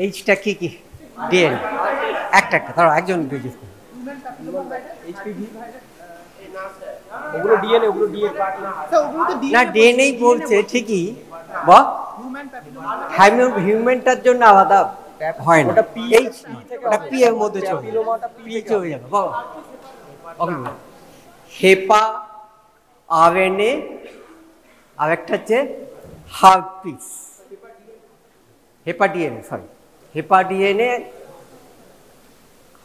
এইচটা কি কি ডিএনএ একটা একটা ধরো একজন জিজ্ঞেস করুন এইচপিভি ওগুলো ডিএনএ ওগুলো ডিএনএ না ডিএনএই বলছে ঠিকই বা হিউম্যানটার জন্য আলাদা হয় না ওটা পি এইচ ওটা পি এর মধ্যে চলে পি চলে যাবে বাবা ওকে হেপা আরএনএ আর একটা হচ্ছে herpes hepadna sorry hepadna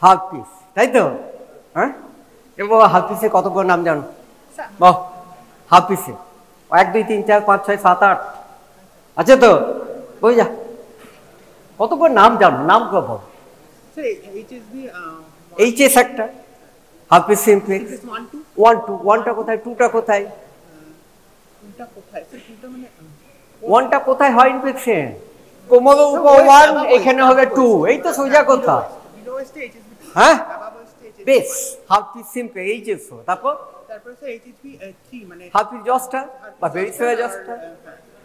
herpes তাই তো হ্যাঁ এবং হারপিসে কতগুলো নাম জানো বাহ হারপিসে 1 2 3 4 5 6 7 8 আছে তো বই যা কতগুলো নাম জানো নাম কো বল এইচএস একটা হারপিস সিমপ্লেক্স 1 2 1টা কোথায় 2টা কোথায় 1টা কোথায় হয় ইনফেকশন কোমল উপর 1 এখানে হবে 2 এই তো সোজা কথা হ্যাঁ বেশ হারপিস সিমপ্লেক্স এইচএস তারপর এইচএসভি 3 মানে হারপিস জস্টার বা ভেরিসিওলা জস্টার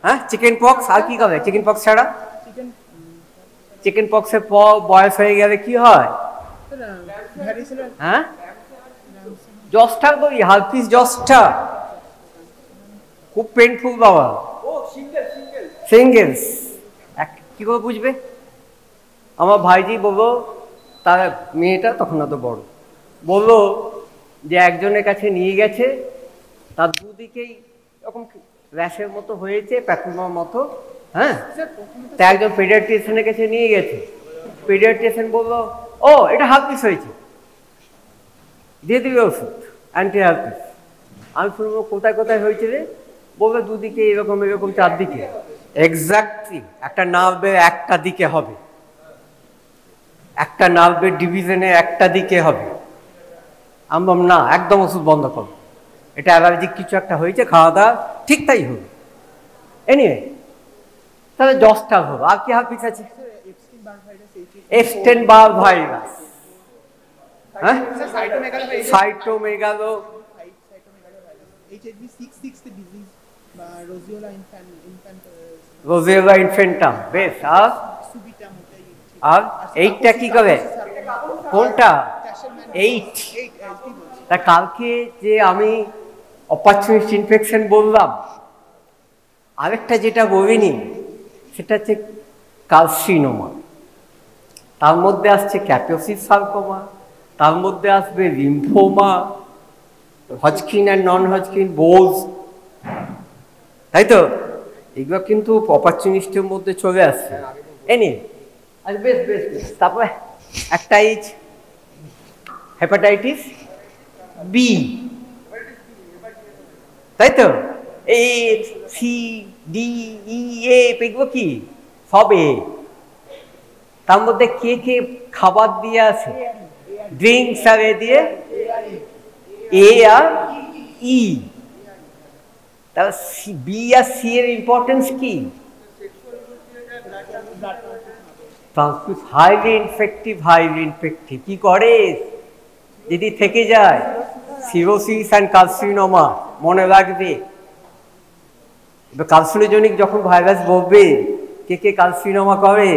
হ্যাঁ চিকেন পক্স আর কি হবে চিকেন পক্স ছাড়া চিকেন পক্সের পর বয়স হয়ে গেলে কি হয় হ্যাঁ জস্টার বলি হারপিস জস্টার খুব পেইনফুল বাবা সিঙ্গেলস কি করে বুঝবে আমার ভাইজি বললো তার মেয়েটা তখন অত বড় বললো যে একজনের কাছে নিয়ে গেছে তার দুদিকেই এরকম র্যাশের মতো হয়েছে প্যাকুমার মতো হ্যাঁ তা একজন পেডিয়াট্রিশিয়ানের কাছে নিয়ে গেছে পেডিয়াট্রিশিয়ান বললো ও এটা হারপিস হয়েছে দিয়ে দিবে ওষুধ অ্যান্টি হারপিস আমি শুনবো কোথায় কোথায় হয়েছে রে বলবে দুদিকে এরকম এরকম চারদিকে এক্স্যাক্টলি একটা নার্ভের একটা দিকে হবে একটা নার্ভের ডিভিশনে একটা দিকে হবে আমি বললাম না একদম ওষুধ বন্ধ করো এটা অ্যালার্জিক কিছু একটা হয়েছে খাওয়া দাওয়া ঠিক তাই হবে এনিওয়ে তাহলে জস্টার হলো আর কি হারপিস আছে এপস্টেইন বার ভাইরাস হ্যাঁ সাইটোমেগালো এইচএসভি 6 ডিজিজ বা রোজিওলা ইনফ্যান্টাম বেশ আর এইটটা কি করে কোনটা 8 তা কালকে যে আমি অপরচুনিটি ইনফেকশন বললাম আরেকটা যেটা বলিনি সেটা হচ্ছে কার্সিনোমা তার মধ্যে আসছে ক্যাপিওসিস সার্কোমা তার মধ্যে আসবে লিম্ফোমা হজকিন আর নন হজকিন বোলস তাই তো এগুলো কিন্তু অপরচুনিস্টের মধ্যে চলে আসছে এনি আচ্ছা বেশ বেশ বেশ তারপরে একটা হেপাটাইটিস বি তাই তো এ সি ডি ই এগুলো কি সব এ তার মধ্যে কে কে খাবার দিয়ে আছে ড্রিঙ্কস আর এ দিয়ে এ আর ই তাহলে বি আর সি এর ইম্পর্টেন্স কি হাইলি ইনফেক্টিভ কি করে যদি থেকে যায় সিরোসিস অ্যান্ড কার্সিনোমা মনে রাখবে কার্সিনোজেনিক যখন ভাইরাস বলবে কে কে কার্সিনোমা করে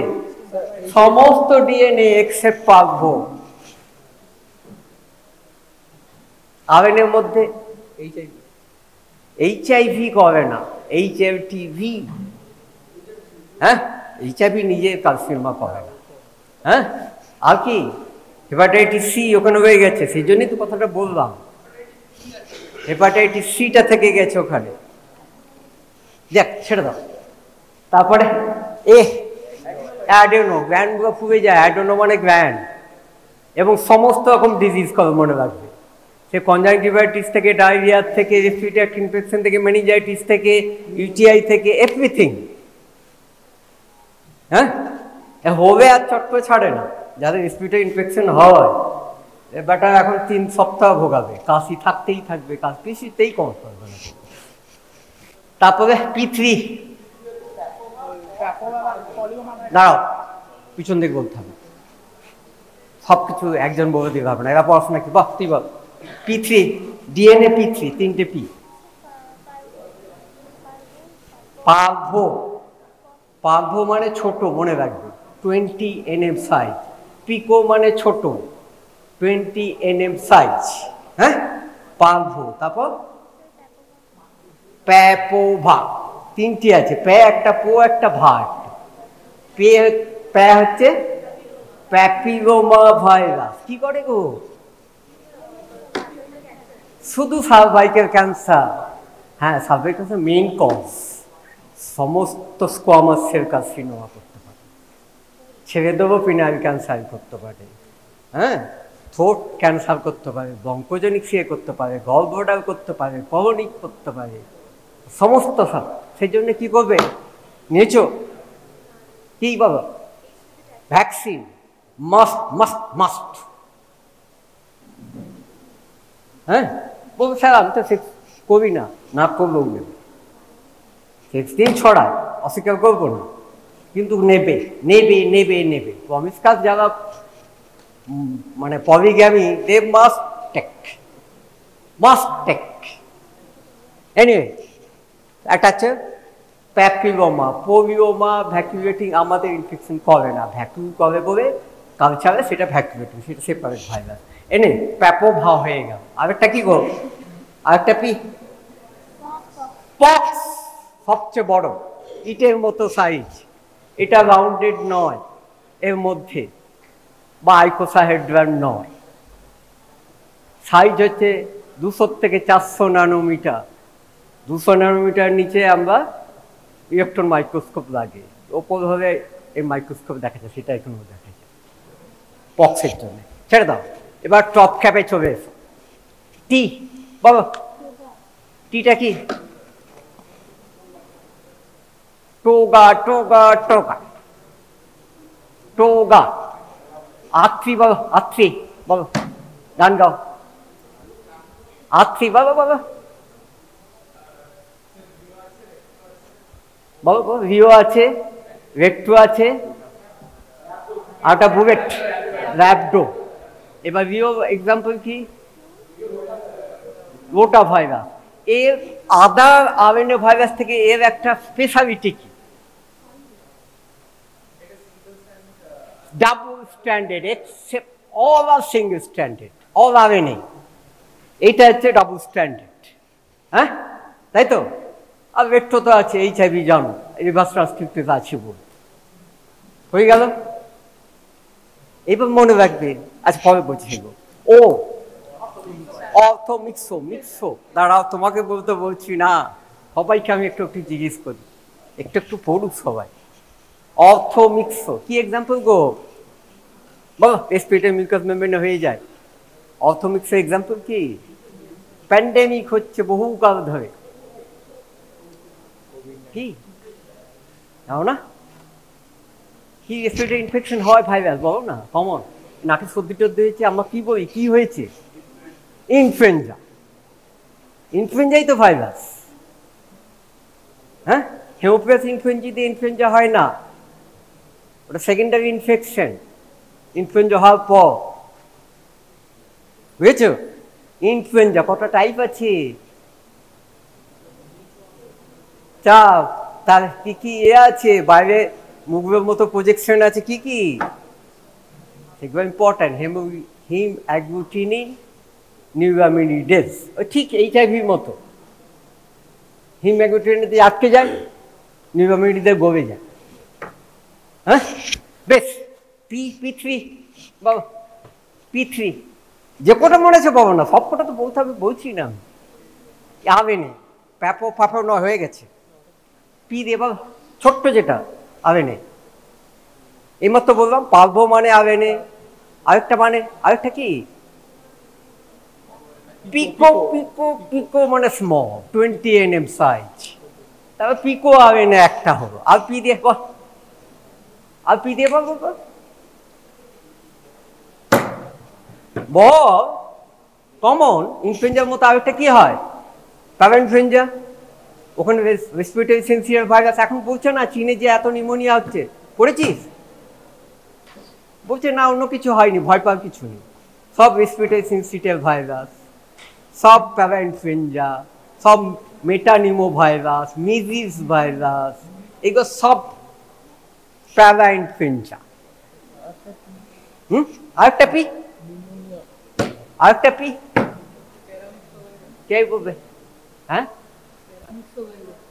সমস্ত ডিএনএ এক্সেপ্ট পাবো আরএনএর মধ্যে এইচআইভি করে না এইচএলটিভি হ্যাঁ এইচআইভি নিজে কার্সিনোমা করে না হ্যাঁ আর কি হেপাটাইটিস সি ওখানে হয়ে গেছে সেই জন্যই তো কথাটা বললাম হেপাটাইটিস সিটা থেকে গেছে ওখানে দেখ ছেড়ে দাও তারপরে অ্যাডেনো গ্ল্যান্ডগুলো ফুলে যায় অ্যাডেনো মানে গ্ল্যান্ড এবং সমস্ত রকম ডিজিজ করে মনে রাখবে সে কনজাংটিভাইটিস থেকে ডায়রিয়া থেকে রেসপিরেটরি ইনফেকশন থেকে মেনিঞ্জাইটিস থেকে ইউটিআই থেকে এভরিথিং হ্যাঁ হবে আর চট্ট ছাড়ে না যাদের রেসপিরেটরি ইনফেকশন হয় ব্যাটা এখন 3 সপ্তাহ ভোগাবে কাশি থাকতেই থাকবে কাশিতেই কম করবে না তারপরে P3 দাঁড়াও পিছন দিকে বলতে হবে সবকিছু একজন বলে দিতে হবে না এরা পড়াশোনা কি বাহ তুই বল P3 ডিএনএ P3 তিনটে পি পার্ভো পার্ভো মানে ছোট মনে রাখবে 20 nm সাইজ। পিকো মানে ছোট, 20 nm সাইজ। হ্যাঁ, পালভো। তারপর প্যাপোভা, তিনটি আছে, প্যা একটা, পো একটা, ভা একটা। প্যা হচ্ছে প্যাপিলোমা ভাইরাস। কি করে গো? শুধু সার্ভাইকাল ক্যান্সার। হ্যাঁ, সার্ভাইকাল ক্যান্সার মেইন কজ। সমস্ত স্কোয়ামাস সেল কার্সিনোমা করতে পারে, ছেড়ে দেবো পিনাইল ক্যান্সার করতে পারে, হ্যাঁ, থ্রোট ক্যান্সার করতে পারে, ব্রঙ্কোজেনিক সিয়ে করতে পারে, গল ব্লাডার করতে পারে, করোনিক করতে পারে, সমস্ত সব। সেই জন্য কী করবে? নিয়েছো কি বাবা? Vaccine must must must. হ্যাঁ, বলবো স্যার আমি তো সেক্স করি না, না করলেও নেবে, সেক্স দিন ছড়ায়, অস্বীকার করবো না, কিন্তু নেবে নেবে নেবে নেবে। প্রমিসকাস যারা মানে polygamy, they must take, must take. Anyway, একটা আছে প্যাপিলোমা, পোলিওমা ভ্যাকুলেটিং আমাদের ইনফেকশন করে না, ভ্যাকুল করে বলে কালচারে সেটা ভ্যাকুলেটিং, সেটা সেপারেট ভাইরাস। এনে প্যাপোভা হয়ে গেল। আরেকটা কি গো? আরেকটা কি? পক্স, সবচেয়ে বড়, ইটের মতো সাইজ। এটা রাউন্ডেড নয় এর মধ্যে, বা আইকোসাহেড্রান নয়। সাইজ হচ্ছে 200 থেকে 400 ন্যানোমিটার। 200 ন্যানোমিটার নিচে আমরা ইলেকট্রন মাইক্রোস্কোপ লাগে, ওপর হলে এই মাইক্রোস্কোপ দেখা যায়, সেটা এখনো দেখা যায় পক্সের জন্য। ছেড়ে দাও, এবার টপ ক্যাপে চলে এসো। টি বলো, টিটা কি? Toga toga toga toga. Atri বলো, আত্রি বলো, গান গাও। আত্রি বলো বলো বলো বলো। রিও আছে, রেক্টো আছে, আর একটা বুলেট র্যাপডো। এবার রিও এক্সাম্পল কি? Rota virus. এর আদার আরএনএ ভাইরাস থেকে এর একটা স্পেশালিটি কি? ডাবল স্ট্যান্ডার্ড, এক্সেপ্ট অল আর সিঙ্গল স্ট্যান্ডার্ড, অল আরএনএ। এইটা হচ্ছে ডাবল স্ট্যান্ডার্ড। হ্যাঁ, তাই তো? আর রেক্টো তো আছে, এইচআইভি জানো, রিভার্স ট্রান্সক্রিপ্টেড আছে বল, হয়ে গেল। এবার মনে রাখবে, আচ্ছা পরে বলছি সেগুলো। ও অর্থ মিক্সো, মিক্সো দাঁড়াও, তোমাকে বলতে বলছি না, সবাইকে আমি একটু একটু জিজ্ঞেস করি, একটু একটু পড়ুক সবাই। অর্থ মিক্সো কি এক্সাম্পল গো? বলো, রেসপিরেটরি মিউকাস মেমব্রেন হয়ে যায়। অর্থ মিক্সো এক্সাম্পল কি? প্যান্ডেমিক হচ্ছে বহুকাল ধরে, কি জানো না? কি রেসপিরেটরি ইনফেকশন হয় ভাইরাস, বলো না, কমন। নাকে সর্দি টর্দি হয়েছে, আমরা কি বলি, কি হয়েছে? ইনফ্লুয়েঞ্জা। ইনফ্লুয়েঞ্জাই তো ভাইরাস। হ্যাঁ, হেমোপ্যাথ ইনফ্লুয়েঞ্জাতে ইনফ্লুয়েঞ্জা হয় না, ওটা সেকেন্ডারি ইনফেকশন। ইনফ্লুয়েঞ্জা হওয়ার পর, বুঝেছ? ইনফ্লুয়েঞ্জা কটা টাইপ আছে? চাপ। তার কি কি এ আছে, বাইরে মুখের মতো প্রজেকশন আছে, কি কি? সেগুলো ইম্পর্টেন্ট। হিম অ্যাগ্লুটিনিন নিউরামিনিডেজ, ঠিক এইচআইভির মতো। হিম অ্যাগ্লুটিনিন আটকে যায়, নিউরামিনিডেজ গলে যায়। হ্যাঁ, বেশ। P3 বলো, P3 যে কটা মনে আছে পাবো না, সব কটা তো বলতে হবে, বলছি না আমি। আরএনএ প্যাপো ফাপো নয়, হয়ে গেছে। পি দিয়ে বল, ছোট্ট যেটা আরএনএ। এইমাত্র বললাম পালভো মানে আরএনএ, আরেকটা মানে, আরেকটা কি? পিকো। পিকো পিকো মানে স্মল, 20 nm সাইজ। তারপর পিকো আরএনএ একটা হলো। আর পি দিয়ে বল, আর পি দিয়ে বল বল বল। কমন ইনফ্লুয়েঞ্জার মতো আরেকটা কি হয়? প্যারাইনফ্লুয়েঞ্জা। ওখানে রেসপিরেটরি সিনসিয়ার ভাইরাস। এখন বলছে না চীনে যে এত নিউমোনিয়া হচ্ছে, পড়েছিস? বলছে না অন্য কিছু হয়নি, ভয় পাওয়ার কিছু নেই, সব রেসপিরেটরি সিনসিটিভ ভাইরাস, সব প্যারাইনফ্লুয়েঞ্জা, সব মেটানিমো ভাইরাস, মিজিলস ভাইরাস, এগুলো সব প্যারাইনফ্লুয়েঞ্জা। আরেকটা পি, আরেকটা পি, কে বলবে? হ্যাঁ,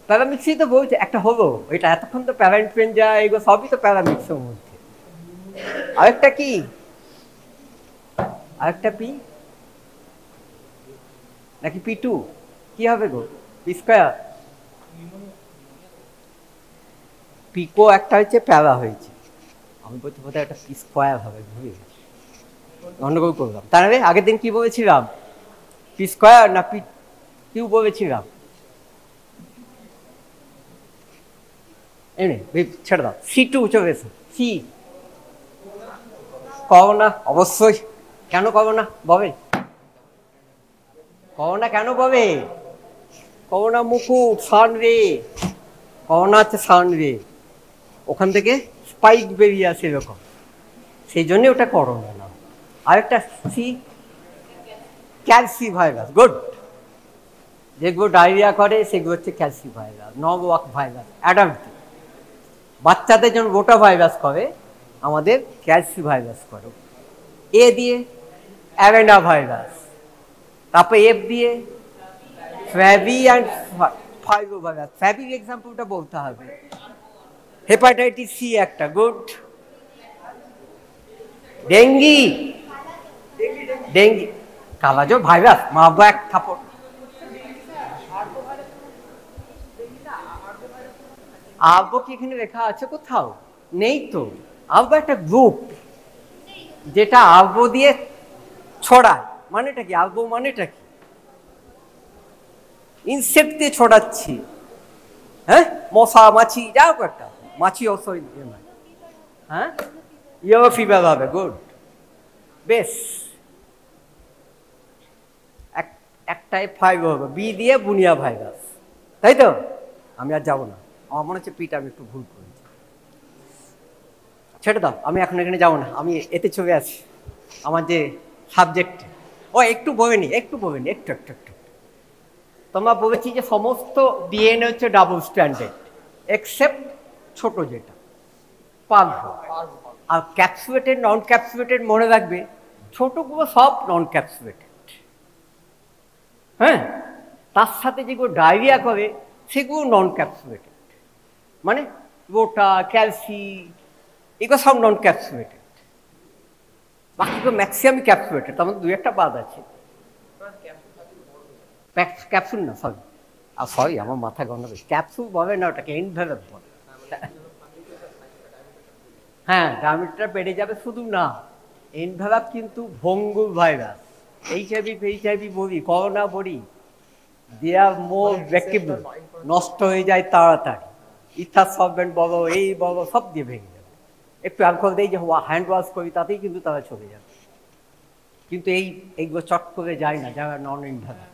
প্যারামিক্সই তো বলছে, একটা হলো এটা, এতক্ষণ তো প্যারাইনফ্লুয়েঞ্জা এগুলো সবই তো প্যারামিক্সের মধ্যে। আরেকটা কি, আরেকটা পি নাকি পি টু, কি হবে গো? পি স্কোয়ার, পিকো একটা হচ্ছে, প্যারা হয়েছে, আমি বলছি বোধহয় একটা পি স্কোয়ার হবে, ভুলে গেছি, গন্ডগোল করলাম। তাহলে আগের দিন কি বলেছিলাম, পি স্কোয়ার না পি কিউ বলেছিলাম? এমনি ছেড়ে দাও, সি টু চলে এসো, সি কব না, অবশ্যই, কেন কব না ববে, কব না কেন ববে, কব না মুকুট সান রে, কব না হচ্ছে সান রে, ওখান থেকে স্পাইক বেরিয়ে আসে এরকম, সেই জন্য ওটা করোনা না। আরেকটা সি ক্যালসি ভাইরাস, গুড, যেগুলো ডায়রিয়া করে সেগুলো হচ্ছে ক্যালসি ভাইরাস, নবওয়াক ভাইরাস, অ্যাডাল্ট বাচ্চাদের যেমন রোটা ভাইরাস করে, আমাদের ক্যালসি ভাইরাস করে। এ দিয়ে অ্যারেনা ভাইরাস, তারপর এফ দিয়ে ফ্যাবি অ্যান্ড ফাইভো ভাইরাস, ফ্যাবির এক্সাম্পলটা বলতে হবে। হেপাটাইটিস সি একটা, গুড। ডেঙ্গি, ডেঙ্গি কালাজ্বর ভাইরাস, মারবো এক থাপড়। আরবো কি এখানে লেখা আছে কোথাও? নেই তো। আরবো একটা গ্রুপ যেটা আরবো দিয়ে ছড়ায়, মানেটা কি? আরবো মানেটা কি? ইনসেক্ট দিয়ে ছড়াচ্ছি, হ্যাঁ, মশা মাছি, যা হোক একটা, মাছি অবশ্যই, হ্যাঁ, ইয়েলো ফিভার হবে, গুড, বেশ। একটাই ফাইভ হবে, বি দিয়ে বুনিয়া ভাইরাস, তাই তো? আমি আর যাবো না, আমার মনে হচ্ছে পিটা আমি একটু ভুল করেছি, ছেড়ে দাও, আমি এখন এখানে যাবো না, আমি এতে চলে আছি, আমার যে সাবজেক্ট। ও একটু বলে নি, একটু বলে নি, একটু একটু একটু তোমরা বলেছি যে সমস্ত ডিএনএ হচ্ছে ডাবল স্ট্যান্ডার্ড, এক্সেপ্ট ছোট যেটা পার্ভো, আর ক্যাপসুলেটেড নন ক্যাপসুলেটেড মনে রাখবে, ছোটগুলো সব নন ক্যাপসুলেটেড, হ্যাঁ, তার সাথে যেগুলো ডায়রিয়া করে সেগুলো নন ক্যাপসুলেটেড, মানে রোটা, ক্যালসি, এগুলো সব নন ক্যাপসুলেটেড, বাকিগুলো ম্যাক্সিমাম ক্যাপসুলেটেড, তার মধ্যে দুই একটা বাদ আছে। ক্যাপসুল না, সরি, আর সরি আমার মাথা গন্ডগোল, ক্যাপসুল বলে না, ওটাকে এনভেলপ বলে। হ্যাঁ, ডায়ামিটার বেড়ে যাবে শুধু না, এনভেলপ কিন্তু ভঙ্গুর ভাইরাস, এইচআইভি বলি, করোনা বলি, দে আর মোর ব্রেকেবল, নষ্ট হয়ে যায় তাড়াতাড়ি, ইথার সলভেন্ট বলো, এই বলো, সব দিয়ে ভেঙে যাবে, একটু অ্যালকোহল দিয়ে যে হ্যান্ড ওয়াশ করি তাতেই কিন্তু তারা চলে যাবে, কিন্তু এইগুলো চট করে যায় না যারা নন ইনভেলপ।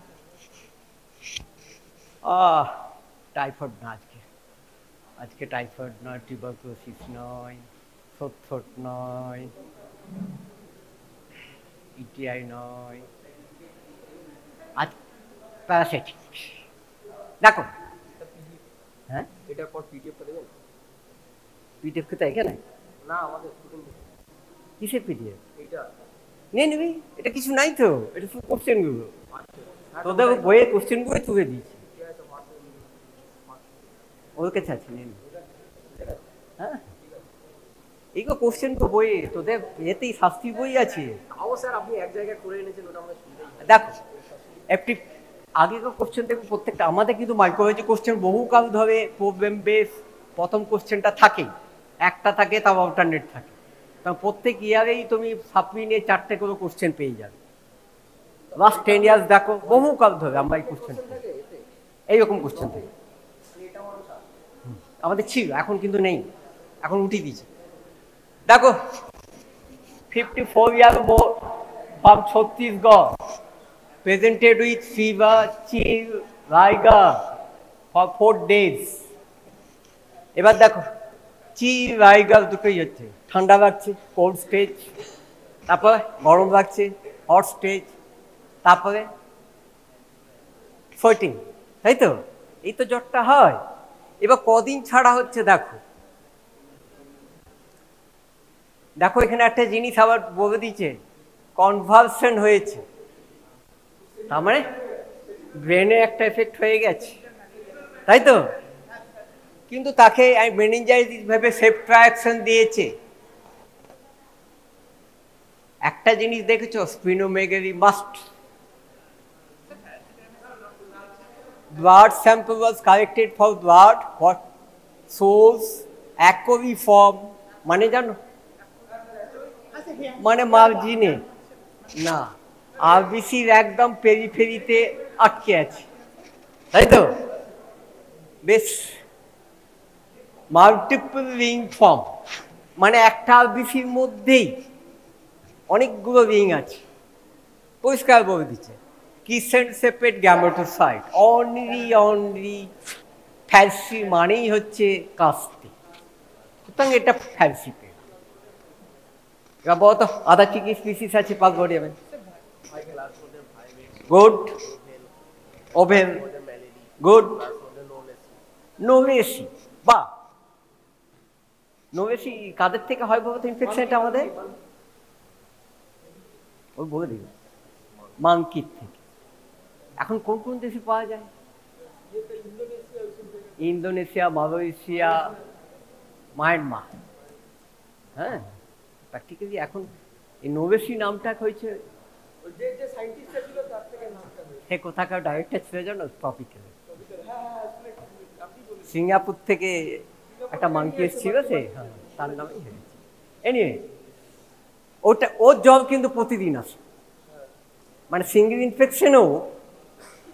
টাইফয়েড না, আজকে টাইফয়েড নয়, টিউবারকুলোসিস নয়, থ্রোট নয়, ইটিআই নয়, আজ প্যারাসাইটিক। দেখো, হ্যাঁ, এটার পর পিডিএফটা দেবেন? পিডিএফ কোথায়? এখানে না, আমাদের স্টুডেন্ট। কিসের পিডিএফ? এইটা নিয়ে নিবি, এটা কিছু নাই তো, এটা শুধু কোশ্চেনগুলো, তোদের বইয়ের কোশ্চেনগুলো তুলে দিয়েছি, ওর কাছে আছে, নিয়ে নিবি। হ্যাঁ, এইগুলো কোশ্চেন তো বইয়ে, তোদের এতেই শাস্তির বই আছে। ও স্যার, আপনি এক জায়গায় করে এনেছেন, ওটা আমরা শুনতেই। দেখো একটি আগেকার কোশ্চেন দেখবো প্রত্যেকটা, আমাদের কিন্তু মাইক্রোবায়োলজি কোশ্চেন বহুকাল ধরে প্রবলেম বেস, প্রথম কোশ্চেনটা থাকেই, একটা থাকে, তাও অল্টারনেট থাকে, কারণ প্রত্যেক ইয়ারেই তুমি সাপ্লি নিয়ে 4টে করে কোশ্চেন পেয়ে যাবে, লাস্ট 10 ইয়ার্স দেখো, বহুকাল ধরে আমরা এই কোশ্চেন, এইরকম কোশ্চেন থাকে আমাদের ছিল, এখন কিন্তু নেই, এখন উঠিয়ে দিয়েছে। দেখো 54 years old from Chhattisgarh presented with fever, chill, rigor for 4 days. এবার দেখো চিল রাইগার দুটোই হচ্ছে, ঠান্ডা লাগছে কোল্ড স্টেজ, তারপরে গরম লাগছে হট স্টেজ, তারপরে সোয়েটিং, তাই তো? এই তো জ্বরটা হয়। এবার কদিন ছাড়া হচ্ছে দেখো, দেখো এখানে একটা জিনিস আবার বলে দিচ্ছে, কনভালশন হয়েছে, তার মানে ব্রেনে একটা এফেক্ট হয়ে গেছে, তাই তো? কিন্তু তাকে মেনিনজাইটিস ভেবে সেপ্ট্রাকশন দিয়েছে। একটা জিনিস দেখেছো, স্পিনোমেগালি must blood sample was collected for blood what source aquariform মানে জানো, মানে মার্জিনে না, আরবিসির একদম পেরিফেরিতে আটকে আছে, তাই তো? বেশ মাল্টিপল রিং ফর্ম, মানে একটা আরবিসির মধ্যেই অনেকগুলো রিং আছে, পরিষ্কার বলে দিচ্ছে। কিসেন্ট সেপারেট গ্যামেটোসাইট, অনলি ফ্যালসি মানেই হচ্ছে কাস্তে, সুতরাং এটা ফ্যালসি পেন। এবার বলো তো আদার কি কি স্পিসিস আছে পালগোরিয়ামে? Good, ovale, good, knowlesi. বা নোভেসি কাদের থেকে হয় বলতো ইনফেকশনটা আমাদের? ওই বলে দিল মাংকির থেকে। এখন কোন কোন দেশে পাওয়া যায়? Indonesia, Malaysia, Myanmar. হ্যাঁ, প্র্যাকটিক্যালি এখন এই নোভেসি নামটা হয়েছে, সে কোথাকার ডাইরেক্টর ছিল জানো, টপিক্যাল সিঙ্গাপুর থেকে একটা মাংকি এসেছিল, সে তার নামে হয়েছে। এনিওয়ে ওটা ওর জল কিন্তু প্রতিদিন আসে, মানে সিঙ্গেল ইনফেকশনও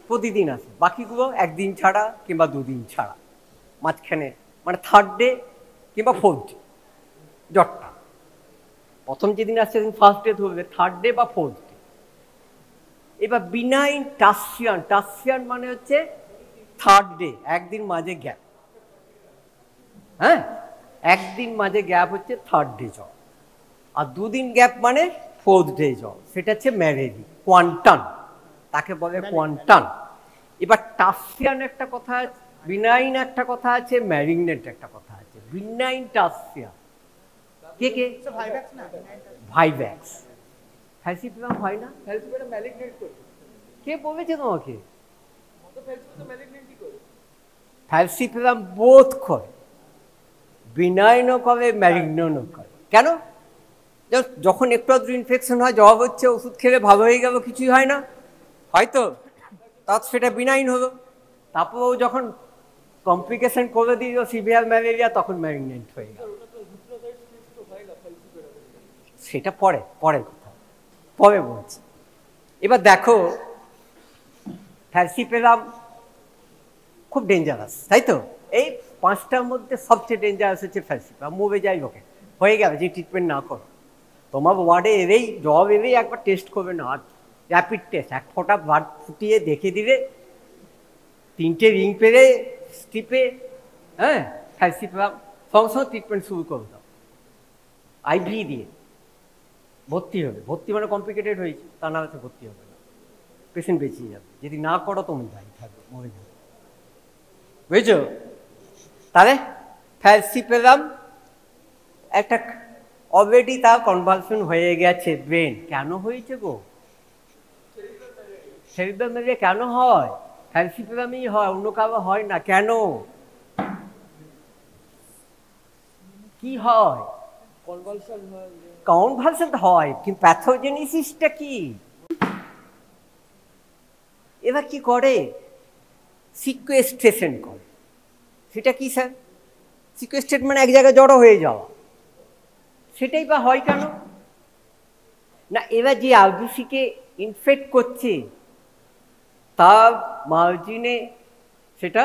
প্রতিদিন আসে, বাকিগুলো একদিন ছাড়া কিংবা দুদিন ছাড়া, মাঝখানে মানে থার্ড ডে কিংবা ফোর্থ ডে জ্বরটা। প্রথম যেদিন আসছে সেদিন ফার্স্ট ডে ধরবে, থার্ড ডে বা ফোর্থ ডে। এবার বিনাইন টার্সিয়ান, টার্সিয়ান মানে হচ্ছে থার্ড ডে, একদিন মাঝে গ্যাপ। হ্যাঁ, একদিন মাঝে গ্যাপ হচ্ছে থার্ড ডে জ্বর, আর দুদিন গ্যাপ মানে ফোর্থ ডে জ্বর, সেটা হচ্ছে ম্যালেরি কোয়ান্টান, তাকে বলে কোয়ান্টান। এবার টার্সিয়ান একটা কথা আছে, বিনাইন একটা কথা আছে, ম্যালিগন্যান্ট একটা কথা আছে। বিনাইন টার্সিয়ান কে কে? ভাইভ্যাক্স। ফ্যালসিপিরাম হয় না? কে বলেছে তোমাকে? ফ্যালসিপিরাম বোধ করে, বিনাইনও করে, ম্যালিগন্যান্টও করে। কেন? যখন একটু আধটু ইনফেকশন হয়, জ্বর হচ্ছে, ওষুধ খেলে ভালো হয়ে গেল, কিছুই হয় না, হয়তো তার সেটা বিনাইন হলো। তারপরেও যখন কমপ্লিকেশন করে দিল সিভিয়ার ম্যালেরিয়া, তখন ম্যালিগন্যান্ট হয়ে গেল। সেটা পরে পরের কথা, পরে বলছি। এবার দেখো ফ্যালসিপিরাম খুব ডেঞ্জারাস, তাই তো? এই পাঁচটার মধ্যে সবচেয়ে ডেঞ্জারাস হচ্ছে ফ্যালসিপিরাম। মরে যাই লোকে, হয়ে গেল, যে ট্রিটমেন্ট না করো। তোমার ওয়ার্ডে এলেই জ্বর এলেই একবার টেস্ট করবে না, আর র্যাপিড টেস্ট, এক ফোঁটা ব্লাড ফুটিয়ে দেখে দিলে, 3টে রিং পেরে স্ট্রিপে, হ্যাঁ, ফ্যালসিপিরাম সঙ্গে সঙ্গে ট্রিটমেন্ট শুরু করে দাও, আইভি দিয়ে। ভর্তি হবে, ভর্তি মানে কমপ্লিকেটেড হয়েছে, তা না হলে ভর্তি হবে না, পেশেন্ট বেঁচিয়ে যাবে। যদি না করো তুমি দায়ী থাকবে, মরে যাবে, বুঝেছ? তাহলে ফ্যালসিপিরাম একটা অলরেডি তার কনভালশন হয়ে গেছে ব্রেন। কেন হয়েছে গো? সেরিব্রাল ম্যালেরিয়া কেন হয়? ফ্যালসিপিরামই হয়, অন্য কারো হয় না। কেন? কি হয়? কনভালশন হয়, কিন্তু প্যাথোজেনেসিসটা কি? এবার কি করে? সিকুয়েস্ট্রেশন করে। সেটা কি স্যার? সিকুয়েস্ট্রেট মানে এক জায়গায় জড়ো হয়ে যাওয়া। সেটাই বা হয় কেন? না, এবার যে আরবিসিকে ইনফেক্ট করছে তার মার্জিনে সেটা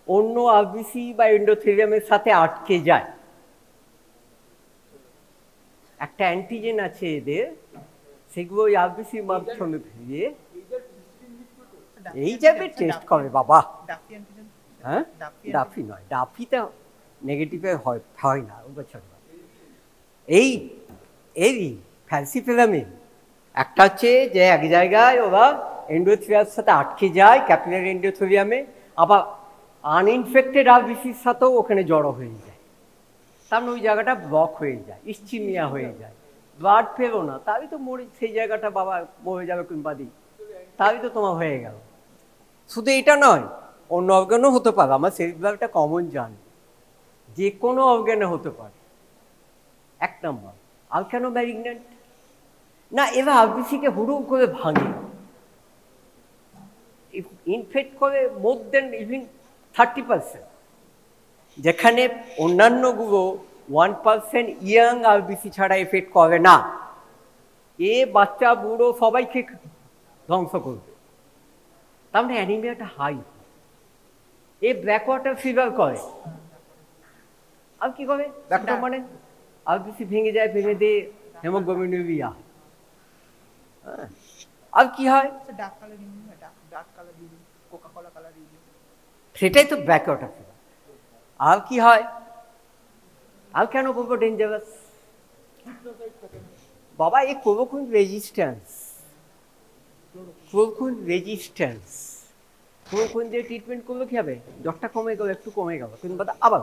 অন্য আরবিসি বা এন্ডোথেলিয়ামের সাথে আটকে যায়। একটা অ্যান্টিজেন আছে এদের, সেগুলো ওই আরবিসির মাধ্যমে ফিরিয়ে এই যাবে টেস্ট করে। বাবা, হ্যাঁ, ডাফি নয়, ডাফিটা নেগেটিভে হয় না। এই এই ফ্যালসিপিরামে একটা হচ্ছে যে এক জায়গায় ওরা এন্ডোথেলিয়ামের সাথে আটকে যায়, ক্যাপিলারি এন্ডোথেলিয়ামে, আবার আনইনফেক্টেড আরবিসির সাথেও ওখানে জড়ো হয়ে যায়। তার মানে ওই জায়গাটা ব্লক হয়ে যায়, ইস্চিমিয়া হয়ে যায়, ব্লাড ফেলো না, তাই তো মরে সেই জায়গাটা বাবা মরে যাবে কিংবা দিই, তাই তো তোমার হয়ে গেল। শুধু এটা নয়, অন্য অর্গানও হতে পারে, আমার সেরিব্রালটা কমন জানি, যে কোনো অর্গানে হতে পারে। এক নম্বর। আর কেন ম্যালিগন্যান্ট না, এবার আরবিসিকে হুড়ু করে ভাঙে, ইনফেক্ট করে মোর দেন ইভিন 30%, যেখানে অন্যান্যগুলো 1% ইয়াং আরবিসি ছাড়া এফেক্ট করে না। এ বাচ্চা বুড়ো সবাইকে ধ্বংস করবে। তার মানে অ্যানিমিয়াটা হাই। এ ব্ল্যাক ওয়াটার ফিভার করে। আর কি করে ব্ল্যাক ওয়াটার মানে আরবিসি ভেঙে যায়, ভেঙে দিয়ে হেমোগ্লোবিনুরিয়া। হ্যাঁ, আর কি হয়? Dark colour urine, dark colour urine, coca cola colour urine. সেটাই তো ব্ল্যাক ওয়াটার ফিভার। আর কি হয়? আর কেন বলবো ডেঞ্জারাস? বাবা এ chloroquine resistance, chloroquine resistance. Chloroquine দিয়ে ট্রিটমেন্ট করলে কি হবে? জ্বরটা কমে গেল, একটু কমে গেল, কিন্তু আবার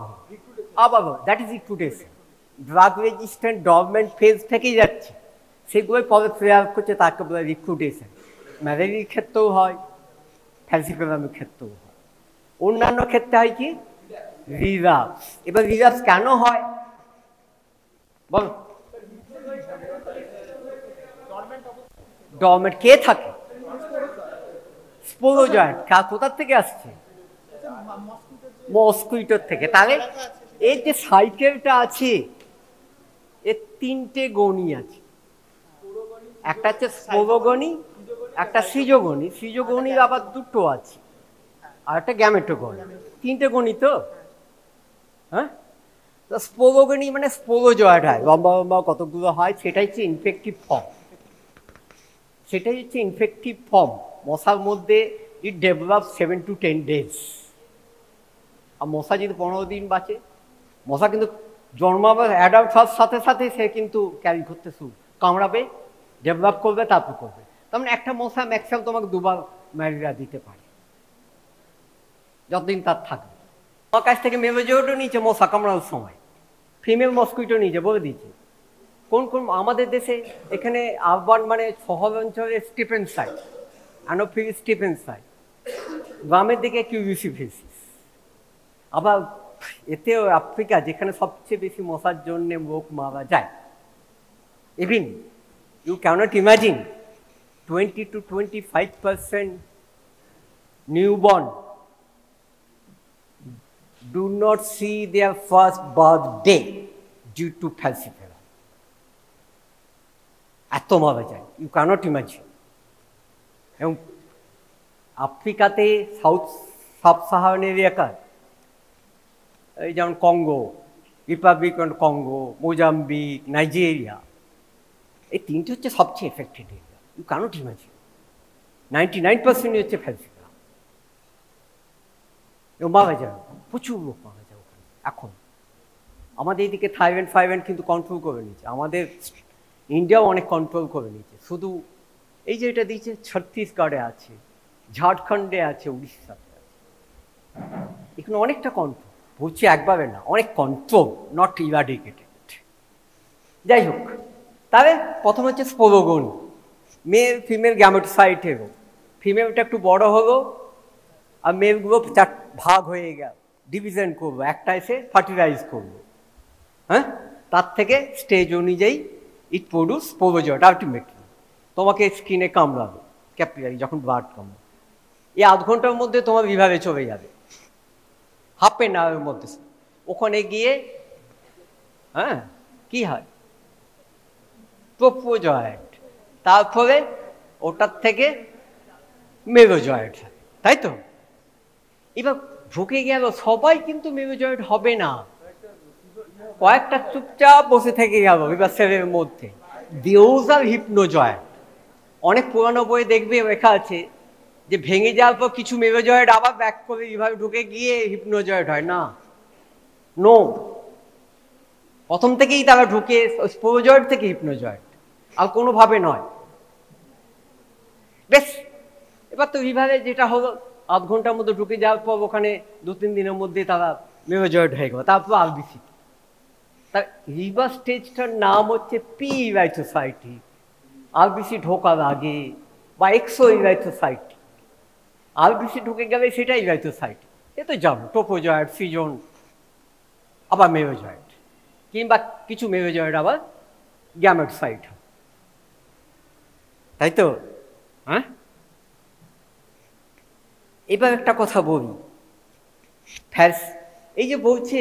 আবার that is recrudescence. Drug resistant dormant phase থেকেই যাচ্ছে, সেগুলোই পরে ফ্লেয়ার করছে, তাকে বলে রিক্রুটেশন। ম্যালেরিয়ার ক্ষেত্রেও হয়, ফ্যালসিফিয়ামের ক্ষেত্রেও হয়, অন্যান্য ক্ষেত্রে হয় কি রিলাপস। এবার রিলাপস কেন হয় বল? ডরমেন্ট কে থাকে? স্পোরোজয়েন্ট। কোথার থেকে আসছে? মস্কুইটোর থেকে। তাহলে এর যে সাইকেলটা আছে, এর তিনটে গণি আছে। একটা হচ্ছে স্পোরোগনি, একটা সিজোগনি, সিজোগনির আবার দুটো আছে, আর একটা গ্যামেটোগনি। তিনটে গণি তো। হ্যাঁ, স্পোরোগনি মানে স্পোরোজয়েড হয়, লম্বা লম্বা কতগুলো হয়, সেটাই হচ্ছে ইনফেক্টিভ ফর্ম। সেটাই হচ্ছে ইনফেক্টিভ ফর্ম। মশার মধ্যে ইট ডেভেলপ 7 to 10 days। আর মশা যদি 15 দিন বাঁচে, মশা কিন্তু জন্মাবার অ্যাডাল্ট হওয়ার সাথে সাথে সে কিন্তু ক্যারি করতে শুরু, কামড়াবে, ডেভেলপ করবে, তারপর করবে। তার মানে একটা মশা ম্যাক্সিমাম তোমাকে 2 বার ম্যালেরিয়া দিতে পারে, যতদিন তার থাকবে। আমার কাছ থেকে মেমোজোডও নিচে মশা কামড়ানোর সময়, ফিমেল মস্কুইটো নিচে বলে দিচ্ছে। কোন কোন আমাদের দেশে এখানে আরবান মানে শহর অঞ্চলে স্টিফেনসাইড, অ্যানোফিলিস স্টিফেনসাইড, গ্রামের দিকে কিউবিসিফিসিস। আবার এতেও আফ্রিকা, যেখানে সবচেয়ে বেশি মশার জন্যে লোক মারা যায়। Even you cannot imagine 20 to 25% newborn do not see their first birthday due to falciparum. এত মারা যায়, ইউ ক্যানট ইমাজিন। এবং আফ্রিকাতে সাউথ সাব সাহারান এরিয়াকার, এই যেমন Congo, republic of Congo, Mozambique, Nigeria, এই তিনটে হচ্ছে সবচেয়ে affected area. You cannot imagine. 99% হচ্ছে ফ্যালসিপারাম। এবং মারা যায়, প্রচুর লোক মারা যায় ওখানে। এখন আমাদের এদিকে থাইল্যান্ড কিন্তু কন্ট্রোল করে নিচ্ছে, আমাদের ইন্ডিয়াও অনেক কন্ট্রোল করে নিচ্ছে। শুধু এই যে এটা দিচ্ছে, ছত্তিশগড়ে আছে, ঝাড়খণ্ডে আছে, উড়িষ্যাতে আছে, এখানে অনেকটা কন্ট্রোল। বলছি একবারে না, অনেক কন্ট্রোল, নট ইরাডিকেটেড। যাই হোক, তাহলে প্রথম হচ্ছে স্পোরোগনি, মেল ফিমেল গ্যামেটোসাইটের রোগ। ফিমেলটা একটু বড় হলো, আর মেলগুলো ভাগ হয়ে গেল, ডিভিশন করবো, একটা এসে ফার্টিলাইজ করবো। হ্যাঁ, তার থেকে স্টেজ অনুযায়ী ইট প্রডিউস স্পোরোজয়েড। আলটিমেটলি তোমাকে স্কিনে কামড়াবে, ক্যাপিলারি যখন ব্লাড কামড়াবে, এই আধ ঘন্টার মধ্যে তোমার বিভাগে চলে যাবে, হাফ এন আওয়ারের মধ্যে। ওখানে গিয়ে হ্যাঁ কি হয়? প্রোপোজয়েড, তারপরে ওটার থেকে মেরোজয়েড হয়, তাই তো? এবার ঢুকে গেল, সবাই কিন্তু মেরোজয়েড হবে না, কয়েকটা চুপচাপ বসে থেকে গেল এবার সেলের মধ্যে। দিওজ আর হিপনোজয়েড। অনেক পুরানো বই দেখবে লেখা আছে যে ভেঙে যাওয়ার পর কিছু মেরোজয়েড আবার ব্যাক করে এইভাবে ঢুকে গিয়ে হিপনোজয়েড হয় না। নো, প্রথম থেকেই তারা ঢুকে স্পোরোজয়েড থেকে হিপনোজয়েড, আর কোনোভাবে নয়। বেশ, এবার তো এইভাবে যেটা হলো, আধ ঘন্টার মধ্যে ঢুকে যাওয়ার পর ওখানে 2-3 দিনের মধ্যে তারা মেরোজয়েড হয়ে গেল, তারপর আরবিসি। তার রিভার্স স্টেজটার নাম হচ্ছে পি ইরাইথোসাইটি, আরবিসি ঢোকার আগে, বা এক্সো ইরাইথোসাইটি। আরবিসি ঢুকে গেলে সেটা ইরাইথোসাইটি। এ তো জানো, টোপোজয়েড, ফিজন, আবার মেরোজয়েড, কিংবা কিছু মেরোজয়েড আবার গ্যামেটোসাইট, তাই তো? হ্যাঁ, এবার একটা কথা বলি। এই যে বলছে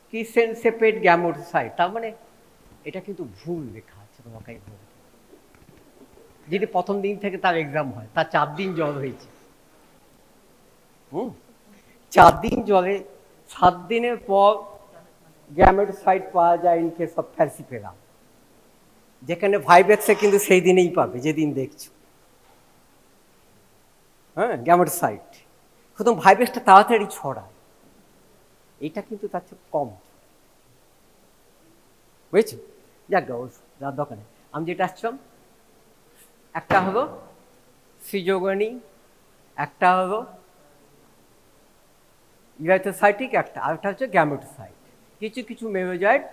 ক্রিসেন সেপারেট গ্যামেটোসাইট, তার মানে এটা কিন্তু ভুল লেখা আছে। তোমাকে বলতে, যদি প্রথম দিন থেকে তার এক্সাম হয়, তার 4 দিন জ্বর হয়েছে, 4 দিন জ্বরে 7 দিনের পর গ্যামেটোসাইট পাওয়া যায় ইন কেস অফ ফ্যালসিফেরাম, যেখানে ভাইভেক্সে কিন্তু সেই দিনেই পাবে যেদিন দেখছো। হ্যাঁ, গ্যামেটোসাইট, সুতরাং ভাইভেক্সটা তাড়াতাড়ি ছড়ায়, এইটা কিন্তু তার চেয়ে কম, বুঝেছো? যাক যার দোকানে আমি যেটা আসছিলাম, একটা হলো সিজোগনি, একটা হলো ইরাইথোসাইটিক, আরেকটা হচ্ছে গ্যামেটোসাইট। কিছু কিছু মেরোজয়েড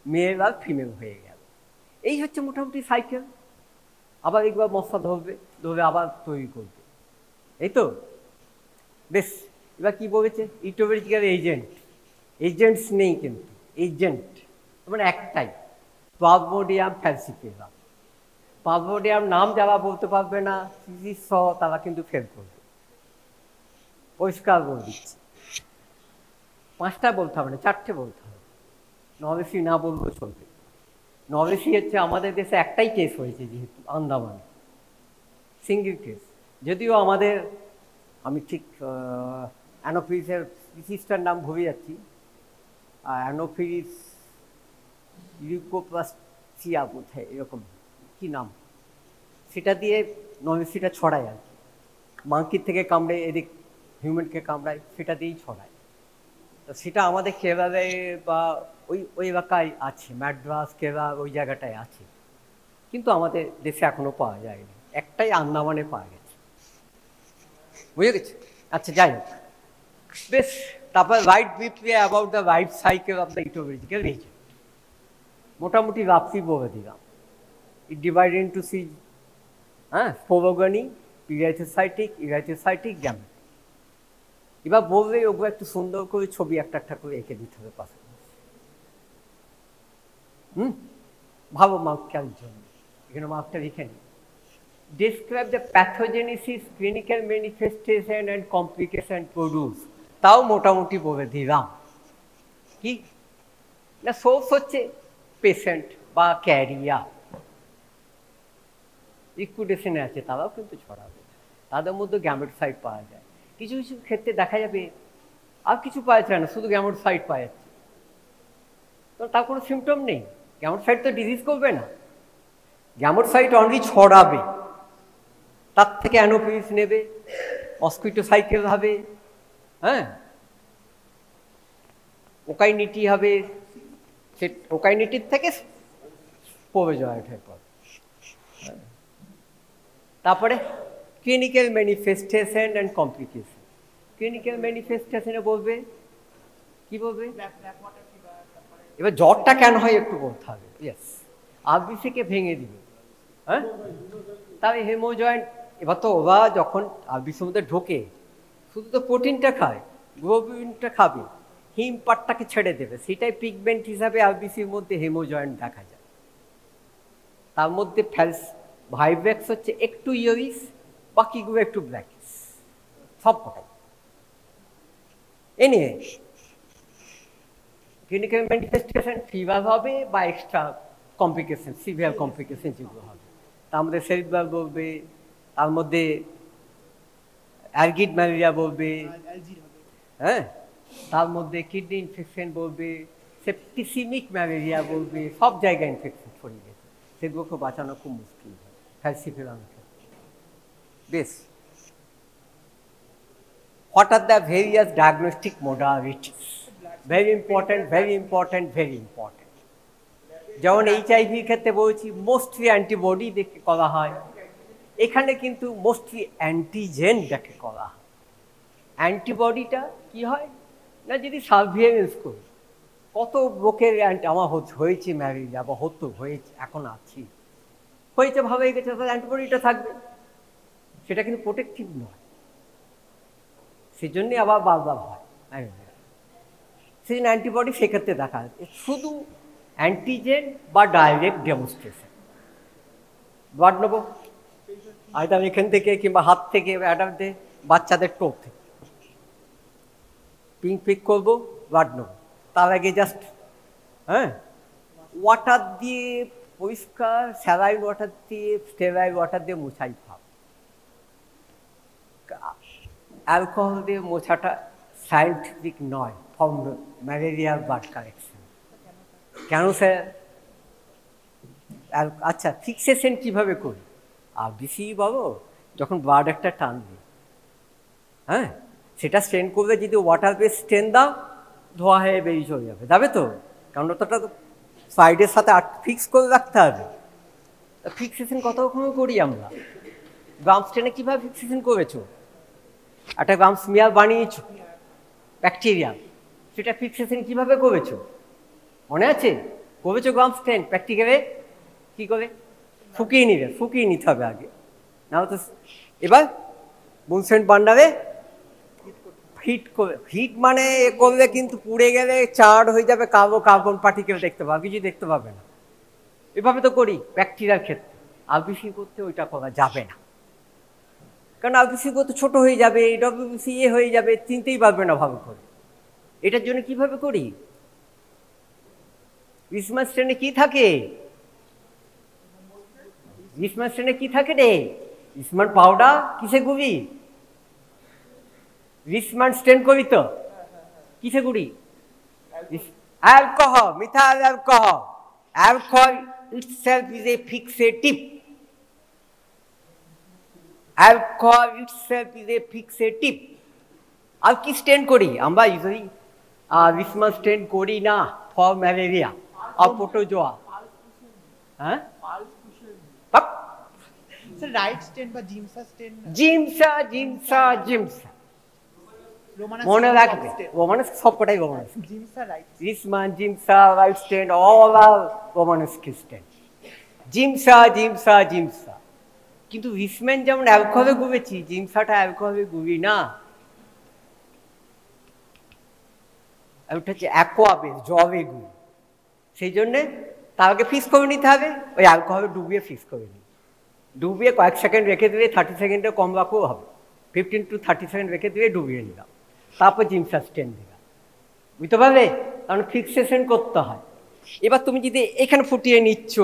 মেল আর ফিমেল হয়ে গেল। এই হচ্ছে মোটামুটি সাইকেল। আবার একবার মশলা ধরবে আবার তৈরি করবে, এই তো। বেশ, এবার কি বলেছে? ইটোভেরিটিক্যাল এজেন্টস নেই, কিন্তু এজেন্ট মানে একটাই, প্লাজমোডিয়াম ফ্যালসিফেরাম। প্লাজমোডিয়াম নাম যারা বলতে পারবে না তারা কিন্তু ফেল করবে, পরিষ্কার বলে দিচ্ছে। 5টা বলতে হবে না, 4টে বলতে হবে, নলেসি না বললেও চলবে। নলেসি হচ্ছে আমাদের দেশে একটাই কেস হয়েছে, যেহেতু আন্দামানে সিঙ্গেল কেস, যদিও আমাদের, আমি ঠিক অ্যানোফিলিসের স্পিসিসটার নাম ভুলে যাচ্ছি, অ্যানোফিলিস লিউকোপ্লাস্টিয়া বোধহয়, এরকম কি নাম, সেটা দিয়ে নলেসিটা ছড়ায় আর কি। মাংকির থেকে কামড়ে এদিক হিউম্যানকে কামড়ায়, সেটা দিয়েই ছড়ায়। তো সেটা আমাদের কেরালে বা ওই এলাকায় আছে, ম্যাড্রাস, কেরাল, ওই জায়গাটায় আছে, কিন্তু আমাদের দেশে এখনো পাওয়া যায়নি। একটাই আন্দামানে পাওয়া গেছে, বুঝে গেছে? আচ্ছা, যাই হোক, বেশ। তারপর write briefly about the life cycle of the etiological agent, মোটামুটি রাফলি বলে দিলাম। It divide into sporogony, erythrocytic, gamete. এবার বললেই ওগুলো একটু সুন্দর করে ছবি একটা করে এঁকে দিতে হবে পাশে। ভালো মার্কের জন্য এখানে মার্কটা লিখে নিই। Describe the pathogenesis, clinical manifestation and complication produce, তাও মোটামুটি বলে দিলাম। কি না, সোর্স হচ্ছে পেশেন্ট বা ক্যারিয়ার, লিকুইডেশনে আছে, তারাও কিন্তু ছড়াবে। তাদের মধ্যে গ্যামেটোসাইট পাওয়া যায়। কিছু কিছু ক্ষেত্রে দেখা যাবে আর কিছু পাওয়া যায় না, শুধু গ্যামেটোসাইট পাওয়া যাচ্ছে, তো তার কোনো সিমটম নেই। গ্যামেটোসাইট তো ডিজিজ করবে না, গ্যামেটোসাইট অনলি ছড়াবে, তার থেকে অ্যানোফিলিস নেবে, মসকুইটো সাইকেল হবে, হ্যাঁ, ওকাইনিটি হবে, সে ওকাইনিটির থেকে স্পোরোজয়েড হয়ে পড়ে। তারপরে clinical manifestation and complication. Clinical ম্যানিফেস্টেশনে বলবে, কি বলবে? এবার জ্বরটা কেন হয় একটু বলতে হবে। ইয়েস, আরবিসিকে ভেঙে দিবে, হ্যাঁ, তাহলে হেমোজয়েন্ট। এবার তো ওরা যখন আরবিসির মধ্যে ঢোকে, শুধু তো প্রোটিনটা খায়, গ্লোবিনটা খাবে, হিম পার্টটাকে ছেড়ে দেবে, সেটাই পিগমেন্ট হিসাবে আরবিসির মধ্যে হেমোজয়েন্ট দেখা যায়। তার মধ্যে ভাইভেক্স হচ্ছে একটু ইয়েরিস, বাকিগুলো একটু ব্ল্যাকিস, সব কটাই। এনিওয়ে, ক্লিনিক্যাল ম্যানিফেস্টেশন ফিভার হবে বা এক্সট্রা কমপ্লিকেশন, সিভিয়ার কমপ্লিকেশন যেগুলো হবে, তার মধ্যে সেরিব্রাল বলবে, তার মধ্যে অ্যালগিড ম্যালেরিয়া বলবে, হ্যাঁ, তার মধ্যে কিডনি ইনফেকশন বলবে, সেপ্টিসিমিক ম্যালেরিয়া বলবে, সব জায়গায় ইনফেকশন ছড়িয়ে গেছে, সেগুলোকে বাঁচানো খুব মুশকিল হয় ফ্যালসিফেরাম। বেশ, what are the various diagnostic modalities? Very important, very important, very important. যেমন এইচআইভির ক্ষেত্রে বলছি মোস্টলি অ্যান্টিবডি দেখে করা হয়, এখানে কিন্তু মোস্টলি অ্যান্টিজেন দেখে করা হয়। অ্যান্টিবডিটা কি হয় না, যদি সার্ভিলেন্স করি, কত লোকের আমার হয়েছে ম্যালেরিয়া বা হতো হয়েছে, এখন আছি, হয়েছে ভাবে গেছে, তার অ্যান্টিবডিটা থাকবে, সেটা কিন্তু প্রোটেক্টিভ নয়, সেই জন্যে আবার বারবার হয় ম্যালেরিয়া। সেই জন্য অ্যান্টিবডি সেক্ষেত্রে দেখা যায় শুধু অ্যান্টিজেন বা ডাইরেক্ট ডেমনস্ট্রেশন। ব্লাড নেবো আইদার এখান থেকে কিংবা হাত থেকে, অ্যাডাল্টদের, বাচ্চাদের টোপ থেকে পিক করবো, ব্লাড নেবো। তার আগে জাস্ট ওয়াটার দিয়ে পরিষ্কার স্যালাইন ওয়াটার দিয়ে, স্টেরাইল ওয়াটার দিয়ে মোছাই খাও। অ্যালকোহল দিয়ে মোছাটা সায়েন্টিফিক নয় ফর ম্যালেরিয়ার ব্লাড কালেকশন। কেন স্যার? আচ্ছা, ফিক্সেশন কীভাবে করি? আর বেশি বলো, যখন ব্লাড একটা টানবে, সেটা স্টেন করলে যদি ওয়াটার বেস স্টেন দাও, ধোয়া হয়ে বেরিয়ে চলে যাবে তো, কারণ ওটা তো সাইডের সাথে ফিক্স করে রাখতে হবে। ফিক্সেশন কতক্ষণ করি আমরা? গ্রাম স্টেনে কীভাবে ফিক্সেশন করেছো? একটা গ্রাম স্মিয়ার বানিয়েছো ব্যাকটেরিয়া, সেটা ফিক্সেশন কীভাবে করেছো মনে আছে? করেছো গ্রাম স্টেন প্র্যাকটিক্যালে কী করে? ফুকিয়ে নিতে হবে আগে, না তো। এবার বুনসেন্ট বান্ডারে হিট মানে এ করলে কিন্তু পুড়ে গেলে চার্ড হয়ে যাবে, কার্বন পার্টিকেল দেখতে পাবে, কিছু দেখতে পাবে না। এভাবে তো করি ব্যাকটেরিয়ার ক্ষেত্রে। আরবিসি করতে ওইটা করা যাবে না, কারণ আরবিসি করতে ছোট হয়ে যাবে, ডব্লিউবিসি হয়ে যাবে, চিনতেই পারবে না ভালো করে। এটার জন্য কিভাবে করি? রিসমাস স্টেনে কি থাকে? রিসমাস স্টেনে কি থাকে রে? রিসমান পাউডার কিসে গুবি? রিসমান স্টেন করি তো কিসে গুড়ি? Alcohol, methyl alcohol. Alcohol itself is a fixative. Alcohol itself is a fixative. আর কি স্টেন করি আমরা? ইউজুয়ালি রিসমাস স্টেন করি না ফর ম্যালেরিয়া আর প্রোটোজোয়া। স্যার রাইট স্টেন বা জিমসা স্টেন? জিমসা মনে রাখবে, রোমানেস্ক সবকটাই Romanowsky. Giemsa Wright, Leishman, Giemsa, Wright stain, all are Romanowsky stain. Giemsa. কিন্তু রিসম্যান যেমন অ্যালকোহলে গুবেছি, জিমসাটা অ্যালকোহলে গুবি না। ওটা হচ্ছে অ্যাকোয়া বেস, জলে গুবি। সেই জন্যে তার আগে ফিক্স করে নিতে হবে, ওই অ্যালকোহলে ডুবিয়ে ফিক্স করে নিই। ডুবিয়ে কয়েক সেকেন্ড রেখে দিলে, 30 সেকেন্ডে কম রাখলেও হবে, 15 to 30 সেকেন্ড রেখে দিয়ে ডুবিয়ে নিলাম, তারপর জিমসা স্টেন দিলাম। বুঝতে পারলে? কারণ ফিক্সেশন করতে হয়। এবার তুমি যদি এখানে ফুটিয়ে নিচ্ছ,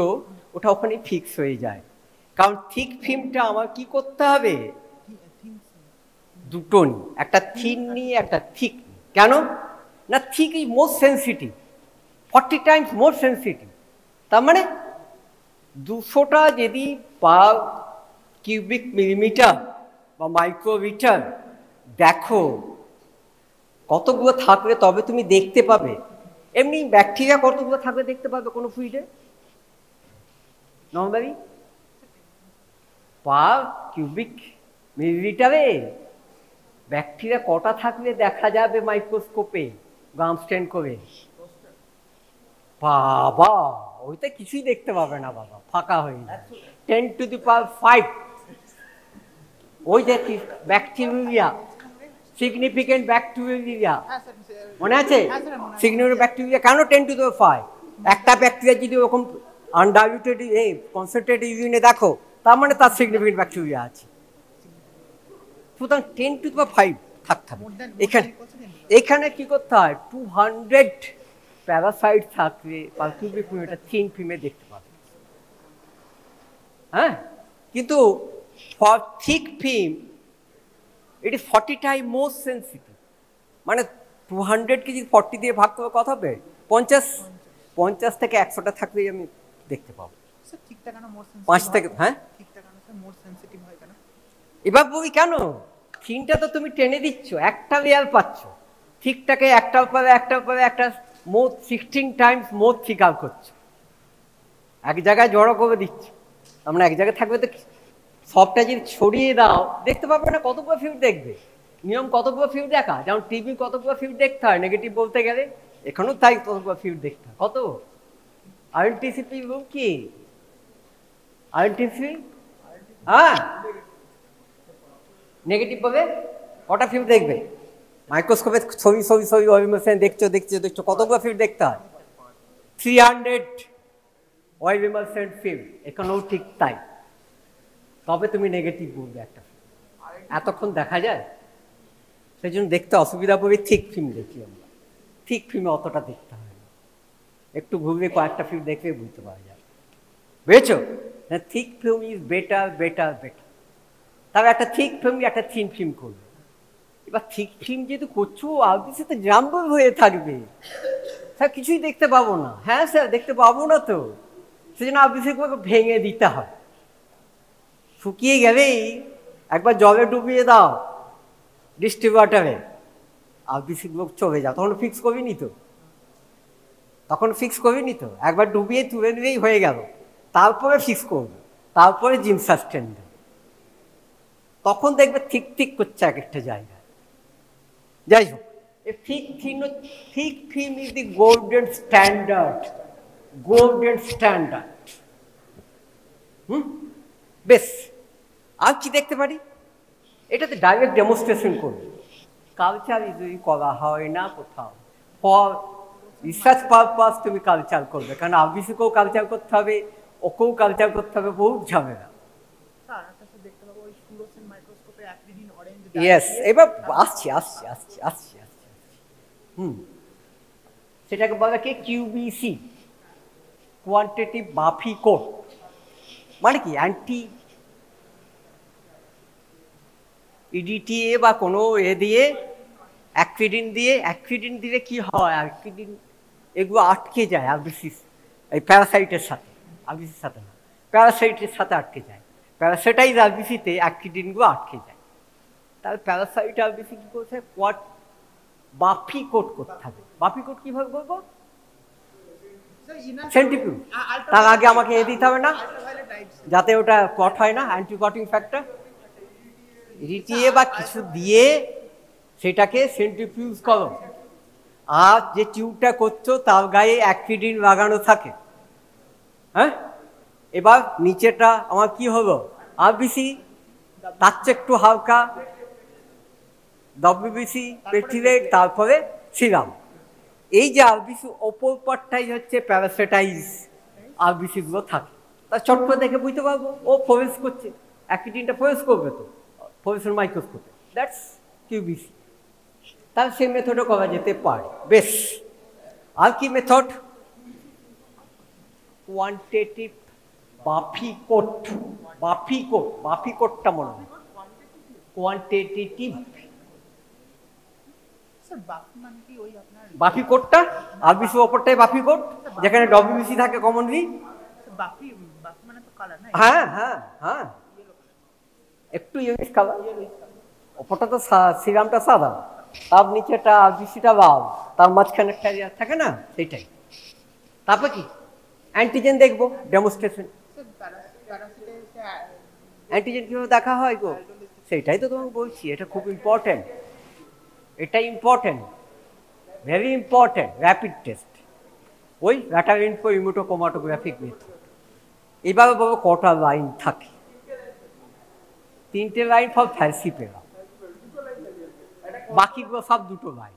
ওটা ওখানে ফিক্স হয়ে যায়। কারণ থিক ফিল্মটা আমার কি করতে হবে? দুটো নি, একটা থিন নি, একটা থিক নি। কেন না? Thick is more sensitive, 40 times more sensitive. তার মানে 200টা যদি পার কিউবিক মিলিমিটার বা মাইক্রোমিটার দেখো, কতগুলো থাকলে তবে তুমি দেখতে পাবে। এমনি ব্যাকটেরিয়া কতগুলো থাকলে দেখতে পাবে কোনো ফ্লুইডে? নর্মালি পার কিউবিক মিলিলিটারে ব্যাকটেরিয়া কটা থাকলে দেখা যাবে মাইক্রোস্কোপে গ্রাম স্টেন করে? বাবা, ওইটা কিছুই দেখতে পাবে না বাবা, ফাঁকা হয়ে যায়। 10 to the power 5 ওই যে ব্যাকটেরিয়া, সিগনিফিকেন্ট ব্যাকটেরিয়া মনে আছে? সিগনিফিকেন্ট ব্যাকটেরিয়া কেন 10 to the 5? একটা ব্যাকটেরিয়া যদি ওরকম আনডাইলুটেড কনসেন্ট্রেটেড ইউরিনে দেখো, তার মানে তার সিগনিফিকেন্ট ব্যাকটেরিয়া আছে। সুতরাং 10 to the 5 থাকতে হবে। এখানে কি করতে হয়? 200 প্যারাসাইট থাকলে বা কিউবিক মিলিমিটার থিন ফিল্মে দেখতে পাবে। কিন্তু for thick film it is 40 time more sensitive. মানে 200 কে যদি 40 দিয়ে ভাগ করে কথা হবে, 50 থেকে 100টা থাকলেই আমি দেখতে পাবো। 5 থেকে এবার বলি কেন? থিনটা তো তুমি টেনে দিচ্ছ, একটা লেয়ার পাচ্ছ, ঠিকটাকে একটার পরে একটা মোর 16 টাইমস মোর থিকার করছো, এক জায়গায় জড়ো করে দিচ্ছ। আমরা এক জায়গায় থাকবে তো সবটা যদি ছড়িয়ে দাও দেখতে পাবে না, কতগুলো ফিল্ড দেখবে। নিয়ম কতগুলো ফিল্ড দেখা, যেমন টিভি কতগুলো ফিল্ড দেখতে হয় নেগেটিভ বলতে গেলে, এখানেও তাই কতগুলো ফিল্ড দেখতে হয়। কত আইডেন্টিসিপি কি আইডেন্টিসি, হ্যাঁ নেগেটিভ পাবে কটা ফিল্ড দেখবে? মাইক্রোস্কোপে ছবি ছবি ছবি ওয়াইভিমেশন দেখছো দেখছো দেখছো কতগুলো ফিল্ড দেখতে হয়? 300 ওয়াইভিমেশন ফিল্ড। এখানেও ঠিক তাই, তবে তুমি নেগেটিভ বলবে একটা ফিল্ম। এতক্ষণ দেখা যায়, সেই জন্য দেখতে অসুবিধা পড়বে। থিক ফিল্ম দেখি আমরা, থিক ফিল্মে অতটা দেখতে হয় না, একটু ঘুরবে কয়েকটা ফিল্ম দেখলে বুঝতে পারা যায়। বুঝেছো? Thick film is better better better. তবে একটা থিক ফিল্ম একটা থিন ফিল্ম করবে। এবার থিক ফিল্ম যেহেতু করছো আগে তো জাম্বল হয়ে থাকবে, স্যার কিছুই দেখতে পাবো না। হ্যাঁ স্যার দেখতে পাবো না তো, সেজন্য আবৃত্তিগুলোকে ভেঙে দিতে হয়। শুকিয়ে গেলেই একবার জলে ডুবিয়ে দাও ডিস্ট্রিবিউটারে, আবৃত্তিগুলো চলে যাও, তখন ফিক্স করবিনি তো, তখন ফিক্স করবিনি তো, একবার ডুবিয়ে তুলে নিলেই হয়ে গেল। তারপরে ফিক্স করবে, তারপরে জিম সাস্টেন দেবে, তখন দেখবে ঠিক ঠিক করছে এক একটা জায়গায়। যাই হোক, ঠিক film is the golden standard, golden standard. বেশ, আর কি দেখতে পারি? এটাতে ডাইরেক্ট ডেমনস্ট্রেশন করবে। কালচার যদি করা হয় না কোথাও, ফর রিসার্চ পারপাস তুমি কালচার করবে, কারণ আবৃত্তিকেও কালচার করতে হবে, ওকেও কালচার করতে হবে, বহু ঝামেলা। ইয়েস, এবার আসছি আসছি আসছি আসছি আসছি সেটাকে বলা কি কিউবিসি, কোয়ান্টিটিভ বাফি কোড। মানে কি অ্যান্টি ইডিটিএ বা কোনো দিয়ে অ্যাক্রিডিন দিলে কি হয়? অ্যাক্রিডিন এগুলো আটকে যায় আরবিসিস, এই প্যারাসাইটের সাথে, আরবিসির সাথে না, প্যারাসাইটের সাথে আটকে যায়। প্যারাসাইটাইজ আরবিসিতে অ্যাক্রিডিনগুলো আটকে যায়। তাহলে প্যারাসাইট আরবিসি কি করছে? বাফি কোড করতে হবে। বাফি কোড কিভাবে করবো? সেন্ট্রিফিউজ। তার আগে আমাকে দিতে হবে না, যাতে ওটা কট হয় না, অ্যান্টি কটিং ফ্যাক্টর রিটিয়ে বা কিছু দিয়ে সেটাকে সেন্ট্রিফিউজ করো। আর যে টিউবটা করছো তার গায়ে অ্যাক্রিডিন লাগানো থাকে। হ্যাঁ, এবার নিচেটা আমার কি হলো? আরবিসি, তার চেয়ে একটু হালকা ডব্লিউবিসি পেট্রিলেট, তারপরে সিরাম। এই যে আরবিসি ওপর পাটটাই হচ্ছে প্যারাসাইটাইজ আরবিসি গুলো থাকে। তার চট্ট দেখে বুঝতে পারবো ও ফোরেন্স করছে, অ্যাক্রিডিনটা ফোরেন্স করবে তো ফোরেন্সের মাইক্রোস্কোপে, দ্যাটস কিউবিসি। তার সেই মেথডও করা যেতে পারে। বেশ, আর কি method? Quantitative buffy coat. Buffy coat, buffy কোডটা মনে হয় কোয়ান্টিটিভ বাফি কোডটা আরবিসি ওপরটাই বাফি কোড, যেখানে ডব্লিউবিসি থাকে কমনলি। হ্যাঁ হ্যাঁ হ্যাঁ, একটু ইউনিক কালার। ওপরটা তো সিরামটা সাদা, তার নিচেটা আরবিসিটা লাল, তার মাঝখানে একটা থাকে না, সেইটাই। তারপর কি অ্যান্টিজেন দেখবো, ডেমনস্ট্রেশন। অ্যান্টিজেন কিভাবে দেখা হয় গো? সেইটাই তো তোমাকে বলছি, এটা খুব ইম্পর্টেন্ট, এটা important, very important. Rapid test, ওই র্যাটার ইনফো ইমিউনোক্রোমাটোগ্রাফিক মেথড। এইভাবে বলবো কটা লাইন থাকে? 3টে লাইন ফর ফ্যালসিপেরা, বাকিগুলো সব 2টো লাইন।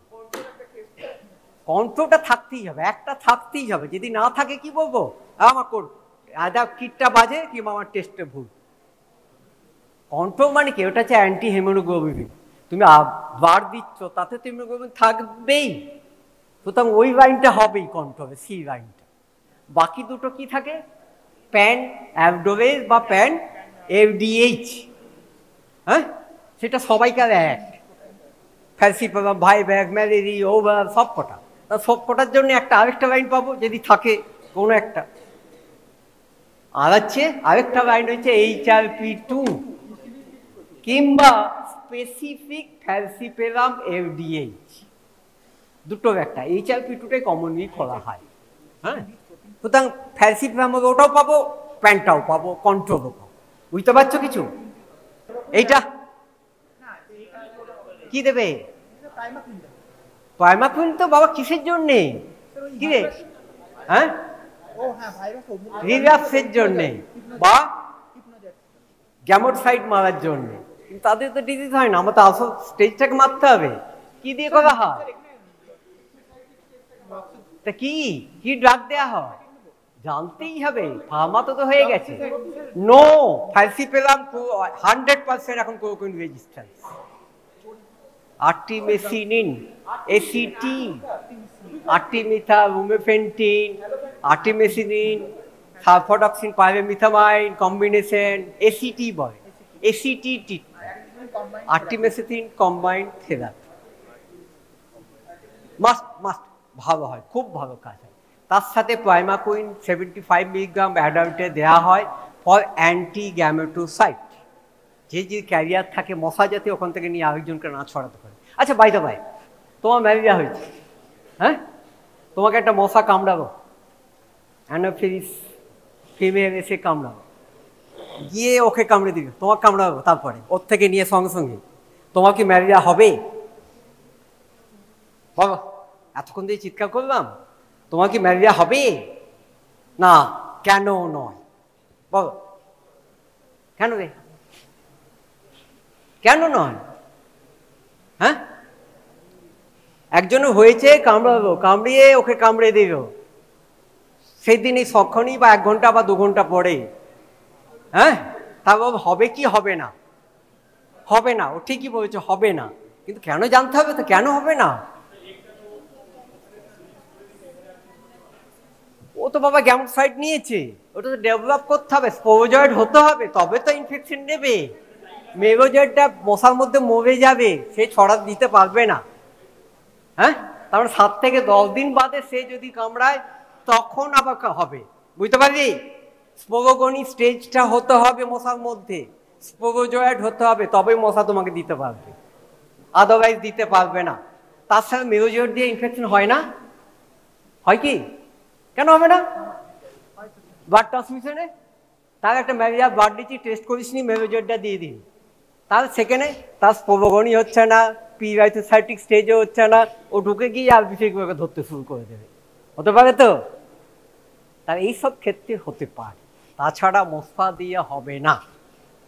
কন্ট্রোলটা থাকতেই হবে, একটা থাকতেই হবে। যদি না থাকে কি বলবো? আমার কিটটা বাজে কিংবা আমার টেস্টে ভুল। কন্ট্রোল মানে কি? ওটা হচ্ছে অ্যান্টি হিমোগ্লোবিন। তুমি বার দিচ্ছ, তাতে তো হিমোগ্লোবিন থাকবেই, সুতরাং ওই লাইনটা হবেই কন্ট্রোলে, সি লাইনটা। বাকি 2টো কি থাকে? প্যান অ্যাবডোমেজ বা প্যান এফডিএইচ। হ্যাঁ, সেটা সবাইকার এক। ফ্যালসিপারাম, ভাইব্যাক, ম্যালেরি, ওভার, সব কটা। সব কটার জন্য একটা আরেকটা লাইন পাবো যদি থাকে কোনো একটা। আর হচ্ছে আরেকটা লাইন হচ্ছে HRP2 কিংবা স্পেসিফিক ফ্যালসিপেরাম এফডিএইচ, 2টোর একটা। HRP2টাই কমনলি খোলা হয়। হ্যাঁ, সুতরাং ফ্যালসিপেরাম ওটাও পাবো, প্যানটাও পাবো, কন্ট্রোলও পাবো। বুঝতে পারছো কিছু? এইটা কি দেবে? প্রাইমাকুইন তো বাবা কিসের জন্যে? কি রে? হ্যাঁ, ও হ্যাঁ ভাইরাস রিল্যাক্সের জন্যে বা গ্যামোসাইড মারার জন্য। কিন্তু তাদের তো ডিজিজ হয় না, আমার তো আসল স্টেজটাকে মারতে হবে। কি দিয়ে করা হয়? তা কি কি ড্রাগ দেওয়া হয় জানতেই হবে। ফার্মা তো হয়ে গেছে। নো ফ্যালসিপেলাম 100% এখন কোকোইন রেজিস্ট্যান্স। আর্টিমেসিনিন, এসিটি, আর্টিমিথা, রুমেফেন্টিন, আর্টিমেসিনিন, সালফোডক্সিন, পাইরামিথামাইন কম্বিনেশন, এসিটি বলে, এসিটি আর্টিমেসিন কম্বাইন্ড থেরাপি। মাস্ট ভালো হয়, খুব ভালো কাজ হয়। তার সাথে প্রাইমাকুইন 75 মিলিগ্রাম অ্যাডাল্টে দেওয়া হয় ফর অ্যান্টি গ্যামেটোসাইট। যে যে ক্যারিয়ার থাকে মশা যাতে ওখান থেকে নিয়ে আরেকজনকে না ছড়াতে পারে। আচ্ছা বাই দ্য বাই, তোমার ম্যালেরিয়া হয়েছে, হ্যাঁ, তোমাকে একটা মশা কামড়াবো, অ্যানোফিলিস ফিমেল এসে কামড়াবো, গিয়ে ওকে কামড়ে দিবে, তোমাকে কামড়াবো, তারপরে ওর থেকে নিয়ে সঙ্গে সঙ্গে তোমার কি ম্যালেরিয়া হবে? বাবা এতক্ষণ দিয়ে চিৎকার করলাম, তোমার কি ম্যালেরিয়া হবে? না। কেন নয় বলো, কেন রে, কেন নয়? হ্যাঁ, একজনের হয়েছে, কামড়াবো, কামড়িয়ে ওকে কামড়ে দিল, সেই দিনই সক্ষণই বা 1 ঘন্টা বা 2 ঘন্টা পরে, হ্যাঁ, তারপর হবে কি হবে না? হবে না, ও ঠিকই বলেছে হবে না, কিন্তু কেন জানতে হবে তো, কেন হবে না? ও তো বাবা গ্যামোসাইট নিয়েছে, ওটা তো ডেভেলপ করতে হবে, স্পোরোজয়েড হতে হবে, তবে তো ইনফেকশন নেবে। মেগোজয়েডটা মশার মধ্যে মরে যাবে, সে ছড়া দিতে পারবে না। হ্যাঁ, তার মানে 7 থেকে 10 দিন বাদে সে যদি কামড়ায় তখন আবার হবে, বুঝতে পারলি? স্পোরোগনি স্টেজটা হতে হবে মশার মধ্যে, স্পোরোজয়েড হতে হবে, তবে মশা তোমাকে দিতে পারবে, আদারওয়াইজ দিতে পারবে না। তার সাথে মেগোজয়েড দিয়ে ইনফেকশন হয় না? হয় কি? কেন হবে না? ব্লাড ট্রান্সমিশনে তার একটা ম্যালেরিয়া ব্লাড দিচ্ছি, টেস্ট করিস নি, মেগোজয়েডটা দিয়ে দিন, তার সেখানে তার স্পোরোগনি হচ্ছে না, প্রিরাইটোসাইটিক স্টেজে হচ্ছে না, ও ঢুকে গিয়ে আর বিষয়গুলোকে ধরতে শুরু করে দেবে, হতে পারে তো? তার এইসব ক্ষেত্রে হতে পারে, তাছাড়া মশা দিয়ে হবে না।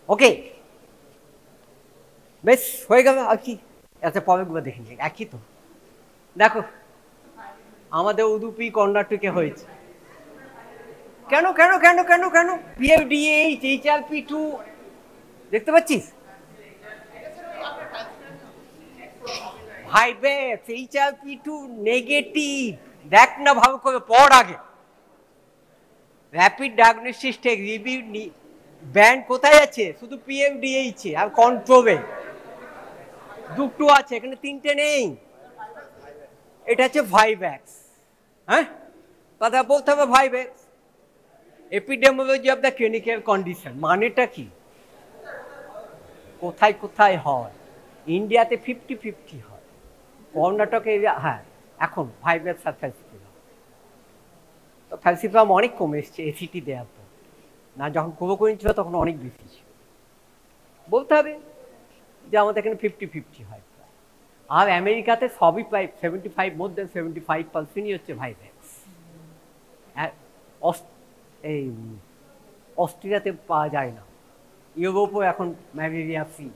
ওকে, বেশ হয়ে গেল। আর কি আচ্ছা, পরেরগুলো দেখে নিই, একই তো। দেখো আমাদের উদুপি কর্ণাটকে হয়েছে, কেন কেন কেন কেন কেন? পিএফডিএইচ, HRP2 দেখতে পাচ্ছিস? ভাইবেক্স, HRP2 নেগেটিভ, দেখ না ভালো করে, পড় আগে। Rapid diagnostic test review band কোথায় আছে? শুধু পিএফডিএইচ আর কন্ট্রোলে দুটো আছে, এখানে 3টে নেই। এটা হচ্ছে ভাইব্যাক্স, হ্যাঁ, কথা বলতে হবে vivax. Epidemiology of the clinical condition মানেটা কি? কোথায় কোথায় হয়? ইন্ডিয়াতে 50-50 হয়, কর্ণাটকে হ্যাঁ এখন ভাইব্যাক্স আর ফ্যালসিপাম। তো ফ্যালসিপাম অনেক কমে এসছে এসিটি দেওয়ার পর, না যখন কোভোকুইন ছিল তখন অনেক বেশি ছিল। বলতে হবে যে আমাদের এখানে 50-50 হয়। আর আমেরিকাতে সবই প্রায় 75, মোর দেন 75%ই হচ্ছে ভাইব্যাক্স। এই অস্ট্রেলিয়াতে পাওয়া যায় না, ইউরোপও এখন ম্যালেরিয়া ফ্রি,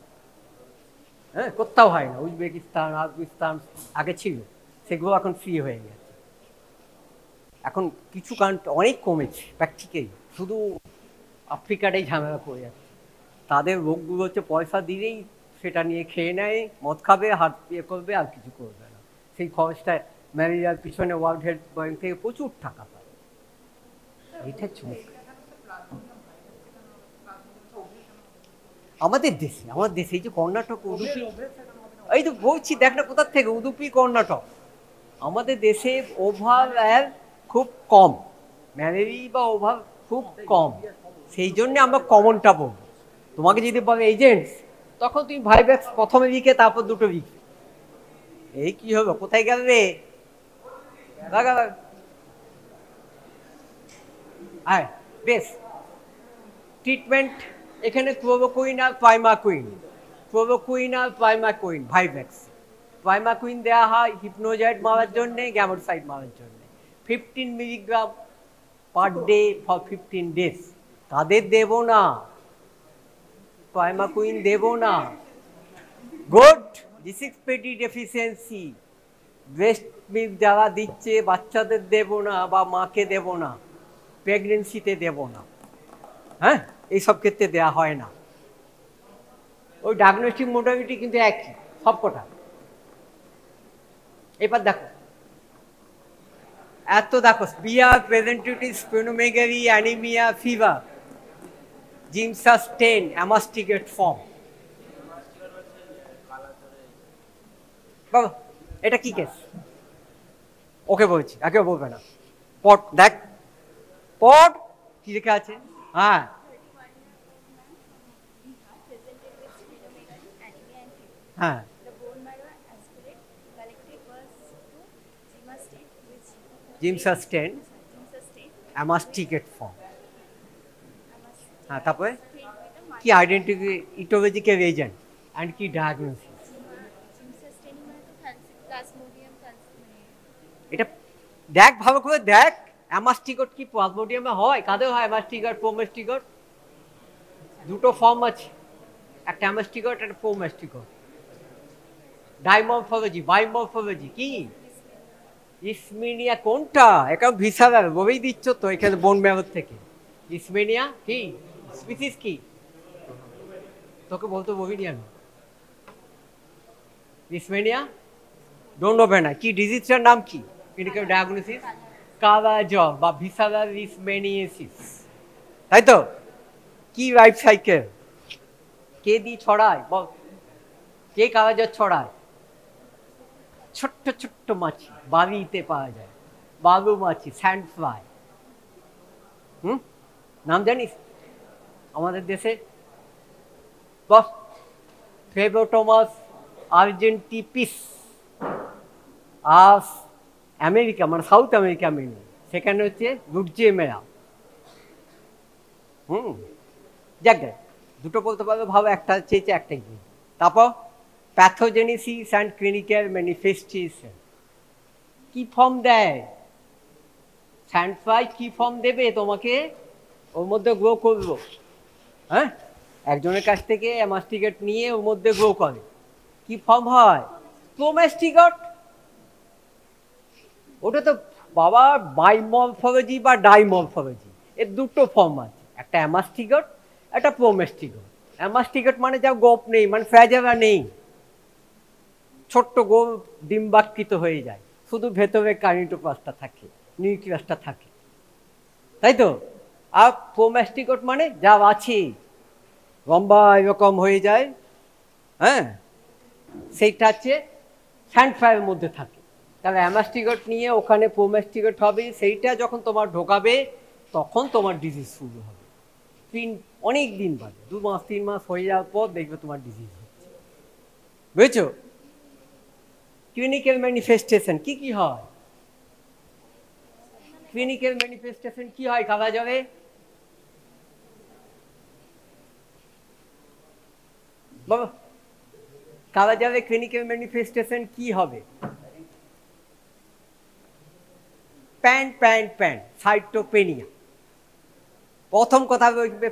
হ্যাঁ, কোথাও হয় না। উজবেকিস্তান, আফগানিস্তান আগে ছিল, সেগুলো এখন ফ্রি হয়ে গেছে। এখন কিছু কান্ট্রি অনেক কমেছে প্র্যাকটিক্যালি, শুধু আফ্রিকাটাই ঝামেলা করে যাচ্ছে। তাদের রোগগুলো হচ্ছে পয়সা দিলেই সেটা নিয়ে খেয়ে নেয়, মদ খাবে, হাত ইয়ে করবে, আর কিছু করবে না। সেই খরচটা ম্যালেরিয়ার পিছনে ওয়ার্ল্ড হেলথ ব্যাংক থেকে প্রচুর টাকা পায়। এটা চোখ আমাদের দেশে এই যে কর্ণাটক, উদুপি, এই তো বলছি দেখ না কোথার থেকে, উদুপি কর্ণাটক, আমাদের দেশে ওভার খুব কম, ম্যালেরিয়া বা ওভার খুব কম, সেই জন্য আমরা কমনটা বলবো। তোমাকে যদি বলে এজেন্টস, তখন তুমি ভাইব্যাক্স প্রথমে লিখে তারপর দুটো লিখে, এই কি হলো, কোথায় গেল রে, হ্যাঁ বেশ। ট্রিটমেন্ট এখানে ক্লোরোকুইন আর প্রাইমাকুইন, ক্লোরোকুইন আর প্রাইমাকুইন ভাইব্যাক্স। প্রাইমাকুইন দেওয়া হয় হিপনোজয়েড মারার জন্য, গ্যামোসাইড মারার জন্য। 15 milligram per day for 15 days. তাদের দেব না, প্রাইমাকুইন দেব না। গুড, ডিসিক্সপেটি ডেফিসিয়েন্সি, ব্রেস্ট মিল্ক যারা দিচ্ছে বাচ্চাদের দেব না, বা মাকে দেব না, প্রেগনেন্সিতে দেব না। হ্যাঁ, এইসব ক্ষেত্রে দেওয়া হয় না। ওই ডায়াগনস্টিক মোডালিটি কিন্তু একই সবকটা। এবার দেখো, এত দেখো, স্পিয়ার, প্রেজেন্টিটিভ, splenomegaly, anaemia, fever, Giemsa stain, amastigote form. বাবা এটা কি কেস? ওকে বলছি, একে বলবে না। পট দেখ, পট কি লেখা আছে? হ্যাঁ, হ্যাঁ, জিমসাস্টেন, অ্যামাস্টিকেট ফর্ম। হ্যাঁ, তারপরে কি আইডেন্টিটি, ইটোলজিক্যাল এজেন্ট অ্যান্ড কি ডায়াগনোসিস। এটা দেখ ভালো করে দেখ, অ্যামাস্টিকট কি প্লাজমোডিয়ামে হয়? কাদের হয় অ্যামাস্টিকট, প্রোমেস্টিকট? দুটো ফর্ম আছে, একটা অ্যামাস্টিকট, একটা প্রোমেস্টিকট। ডাইমরফোলজি, বাইমরফোলজি কি? ইসমিনিয়া কোনটা? এটা ভিসারাল বলেই দিচ্ছ তো, এখানে বোন ম্যারোর থেকে। ইসমিনিয়া কি স্পিসিস কি? তোকে বলতে বলিনি আমি। ইসমিনিয়া ডোন্ট হবে না। কি ডিজিজটার নাম কি? ক্লিনিক্যাল ডায়াগনোসিস কালা জ্বর বা ভিসারাল ইসমেনিয়াসিস, তাই তো? কি লাইফ সাইকেল? কে দিয়ে ছড়ায় বল? কে কালা জ্বর ছড়ায়? ছোট্ট ছোট্ট মাছি বালিতে পাওয়া যায়, বালু মাছি, স্যান্ড ফ্লাই। নাম জানিস আমাদের দেশে? বস, ফ্লেবোটোমাস আর্জেন্টিপিস। আর আমেরিকা মানে সাউথ আমেরিকা মেনু, সেখানে হচ্ছে লুটজিয়েমেরা। যাক গে, দুটো বলতে পারবে ভালো, একটা চেয়েছে একটাই। তারপর প্যাথোজেনেসিস অ্যান্ড ক্লিনিক্যাল ম্যানিফেস্টেশন। কি ফর্ম দেয়? স্যান্ড ফ্লাই কি ফর্ম দেবে তোমাকে? ওর মধ্যে গ্রো করবো। হ্যাঁ, একজনের কাছ থেকে অ্যামাস্টিকেট নিয়ে ওর মধ্যে গ্রো করে। কি ফর্ম হয়? প্রোমেস্টিকট। ওটা তো বাবা বাইমরফোলজি বা ডাইমরফোলজি, এর দুটো ফর্ম আছে, একটা অ্যামাস্টিকট, একটা প্রোমেস্টিকট। অ্যামাস্টিকট মানে যা গোপ নেই, মানে ফ্যাজারা নেই, ছোট্ট গোল ডিম্বাকৃত হয়ে যায়, শুধু ভেতরে কার্নিটোপ্লাস্টটা থাকে, নিউক্লিয়াসটা থাকে, তাই তো? আর প্রোমেস্টিকট মানে যা আছে লম্বা এরকম হয়ে যায়, হ্যাঁ, সেইটা হচ্ছে স্যান্ড ফ্লাইয়ের মধ্যে থাকে। তাহলে অ্যামাস্টিকট নিয়ে ওখানে প্রোমেস্টিকট হবে, সেইটা যখন তোমার ঢোকাবে তখন তোমার ডিজিজ শুরু হবে। অনেক দিন বাদে, 2 মাস 3 মাস হয়ে যাওয়ার পর দেখবে তোমার ডিজিজ হচ্ছে। বুঝেছো? ক্লিনিক্যাল ম্যানিফেস্টেশন কি কি হয়? ক্লিনিক্যাল ম্যানিফেস্টেশন কি হয় কালা জ্বরে? বাবা, কালা জ্বরে ক্লিনিক্যাল ম্যানিফেস্টেশন কি হবে? সাইটোপেনিয়া। প্রথম কথা বলবে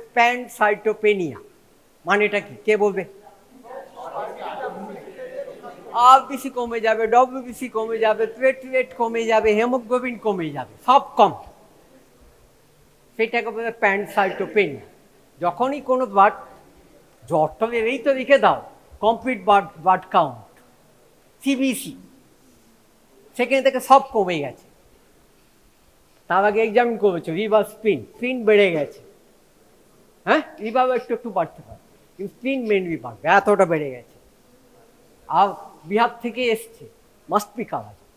সাইটোপেনিয়া মানেটা কি? কে বলবে? আরবিসি কমে যাবে, ডব্লিউবিসি কমে যাবে, প্লেটলেট কমে যাবে, হেমোগ্লোবিন কমে যাবে, সব কম। সেটাকে বলে সাইটোপেনিয়া। যখনই কোনো ব্লাড, জ্বরটা এই তো লিখে দাও, কমপ্লিট ব্লাড কাউন্ট, সিবিসি, সেখানে থেকে সব কমে গেছে। তার আগে এক্সামিন করেছো, লিভার স্পিন বেড়ে গেছে। হ্যাঁ, লিভারও একটু একটু বাড়তে পারে, কিন্তু স্পিন মেনলি বাড়বে, এতটা বেড়ে গেছে। আর বিহার থেকে এসছে, মাস্ট বি কালা জ্বর।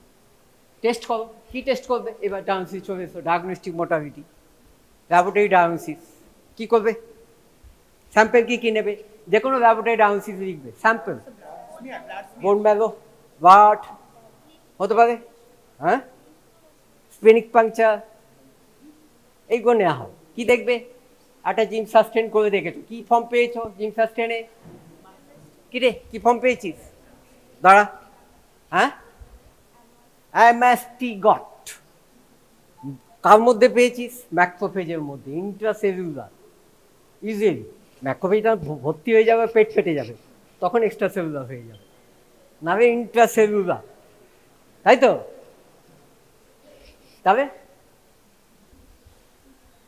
টেস্ট করো, কি টেস্ট করবে? এবার ডায়াগনোসিস চলে এসো, ডায়াগনস্টিক মোটালিটি, ল্যাবরেটরি ডায়াগনোসিস। কি করবে? স্যাম্পেল কি কি নেবে? যে কোনো ল্যাবরেটরি ডায়াগনোসিস লিখবে, স্যাম্পেল, বোন ম্যারো, ব্লাড হতে পারে, হ্যাঁ, স্পেনিক পাংচার, এইগুলো নেওয়া হয়। কি দেখবে? একটা জিমসাস্টেন করে দেখেছো, কি ফর্ম পেয়েছো জিমসাস্টেনে? কি রে, কি ফর্ম পেয়েছিস? দাঁড়া, হ্যাঁ, অ্যামাস্টিগট কার মধ্যে পেয়েছিস? ম্যাক্রোফেজের মধ্যে, ইন্ট্রাসেলুলার। ইজিলি ম্যাক্রোফেজটা ভর্তি হয়ে যাবে, পেট ফেটে যাবে, তখন এক্সট্রা সেলুলার হয়ে যাবে, নামে ইন্ট্রাসেলুলার, তাই তো? তবে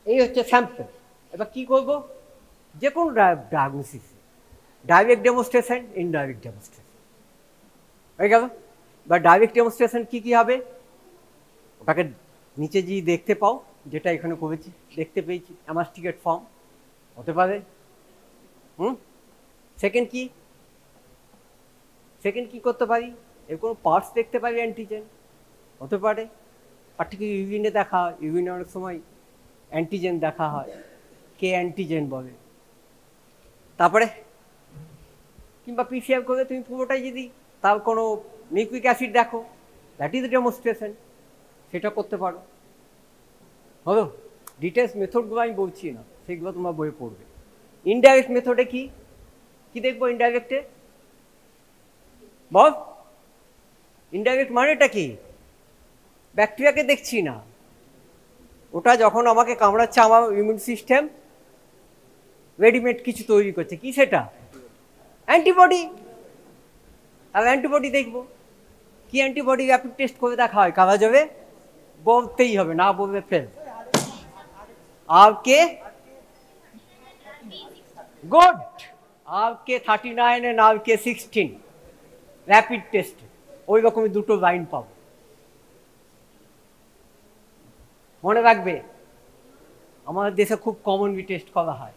এই হচ্ছে স্যাম্পল। এবার কি করবো? যে কোনো diagnosis, direct demonstration, indirect demonstration হয়ে গেল। বা ডাইরেক্ট ডেমনস্ট্রেশন কি কি হবে? ওটাকে নিচে যে দেখতে পাও, যেটা এখানে করেছি, দেখতে পেয়েছি, অ্যামাস্টিকেট ফর্ম হতে পারে। সেকেন্ড কি? সেকেন্ড কি করতে পারি? এর কোনো পার্টস দেখতে পারি, অ্যান্টিজেন হতে পারে। পার্টিকুলার ইউরিনে দেখা হয়, ইউরিনে অনেক সময় অ্যান্টিজেন দেখা হয়, কে অ্যান্টিজেন বলে। তারপরে কিংবা পিসিআর করে তুমি পুরোটাই যদি তার কোনো নিউক্লিক অ্যাসিড দেখো, দ্যাট ইজ ডেমনস্ট্রেশন, সেটা করতে পারো। হলো, ডিটেলস মেথডগুলো আমি বলছি না, সেগুলো তোমার বইয়ে পড়বে। ইনডাইরেক্ট মেথডে কি কি দেখবো? ইনডাইরেক্টে বল, ইনডাইরেক্ট মানেটা কি? ব্যাকটেরিয়াকে দেখছি না, ওটা যখন আমাকে কামড়াচ্ছে, আমার ইমিউন সিস্টেম রেডিমেড কিছু তৈরি করছে, কি সেটা? অ্যান্টিবডি। আর অ্যান্টিবডি দেখবো, কি অ্যান্টিবডি? র্যাপিড টেস্ট করে দেখা হয়, কারা যাবে বলতেই হবে, না বলবে fail. R K good, R K 39 and R K 16 rapid test, ওই রকমই দুটো লাইন পাবো। মনে রাখবে, আমাদের দেশে খুব কমনলি টেস্ট করা হয়।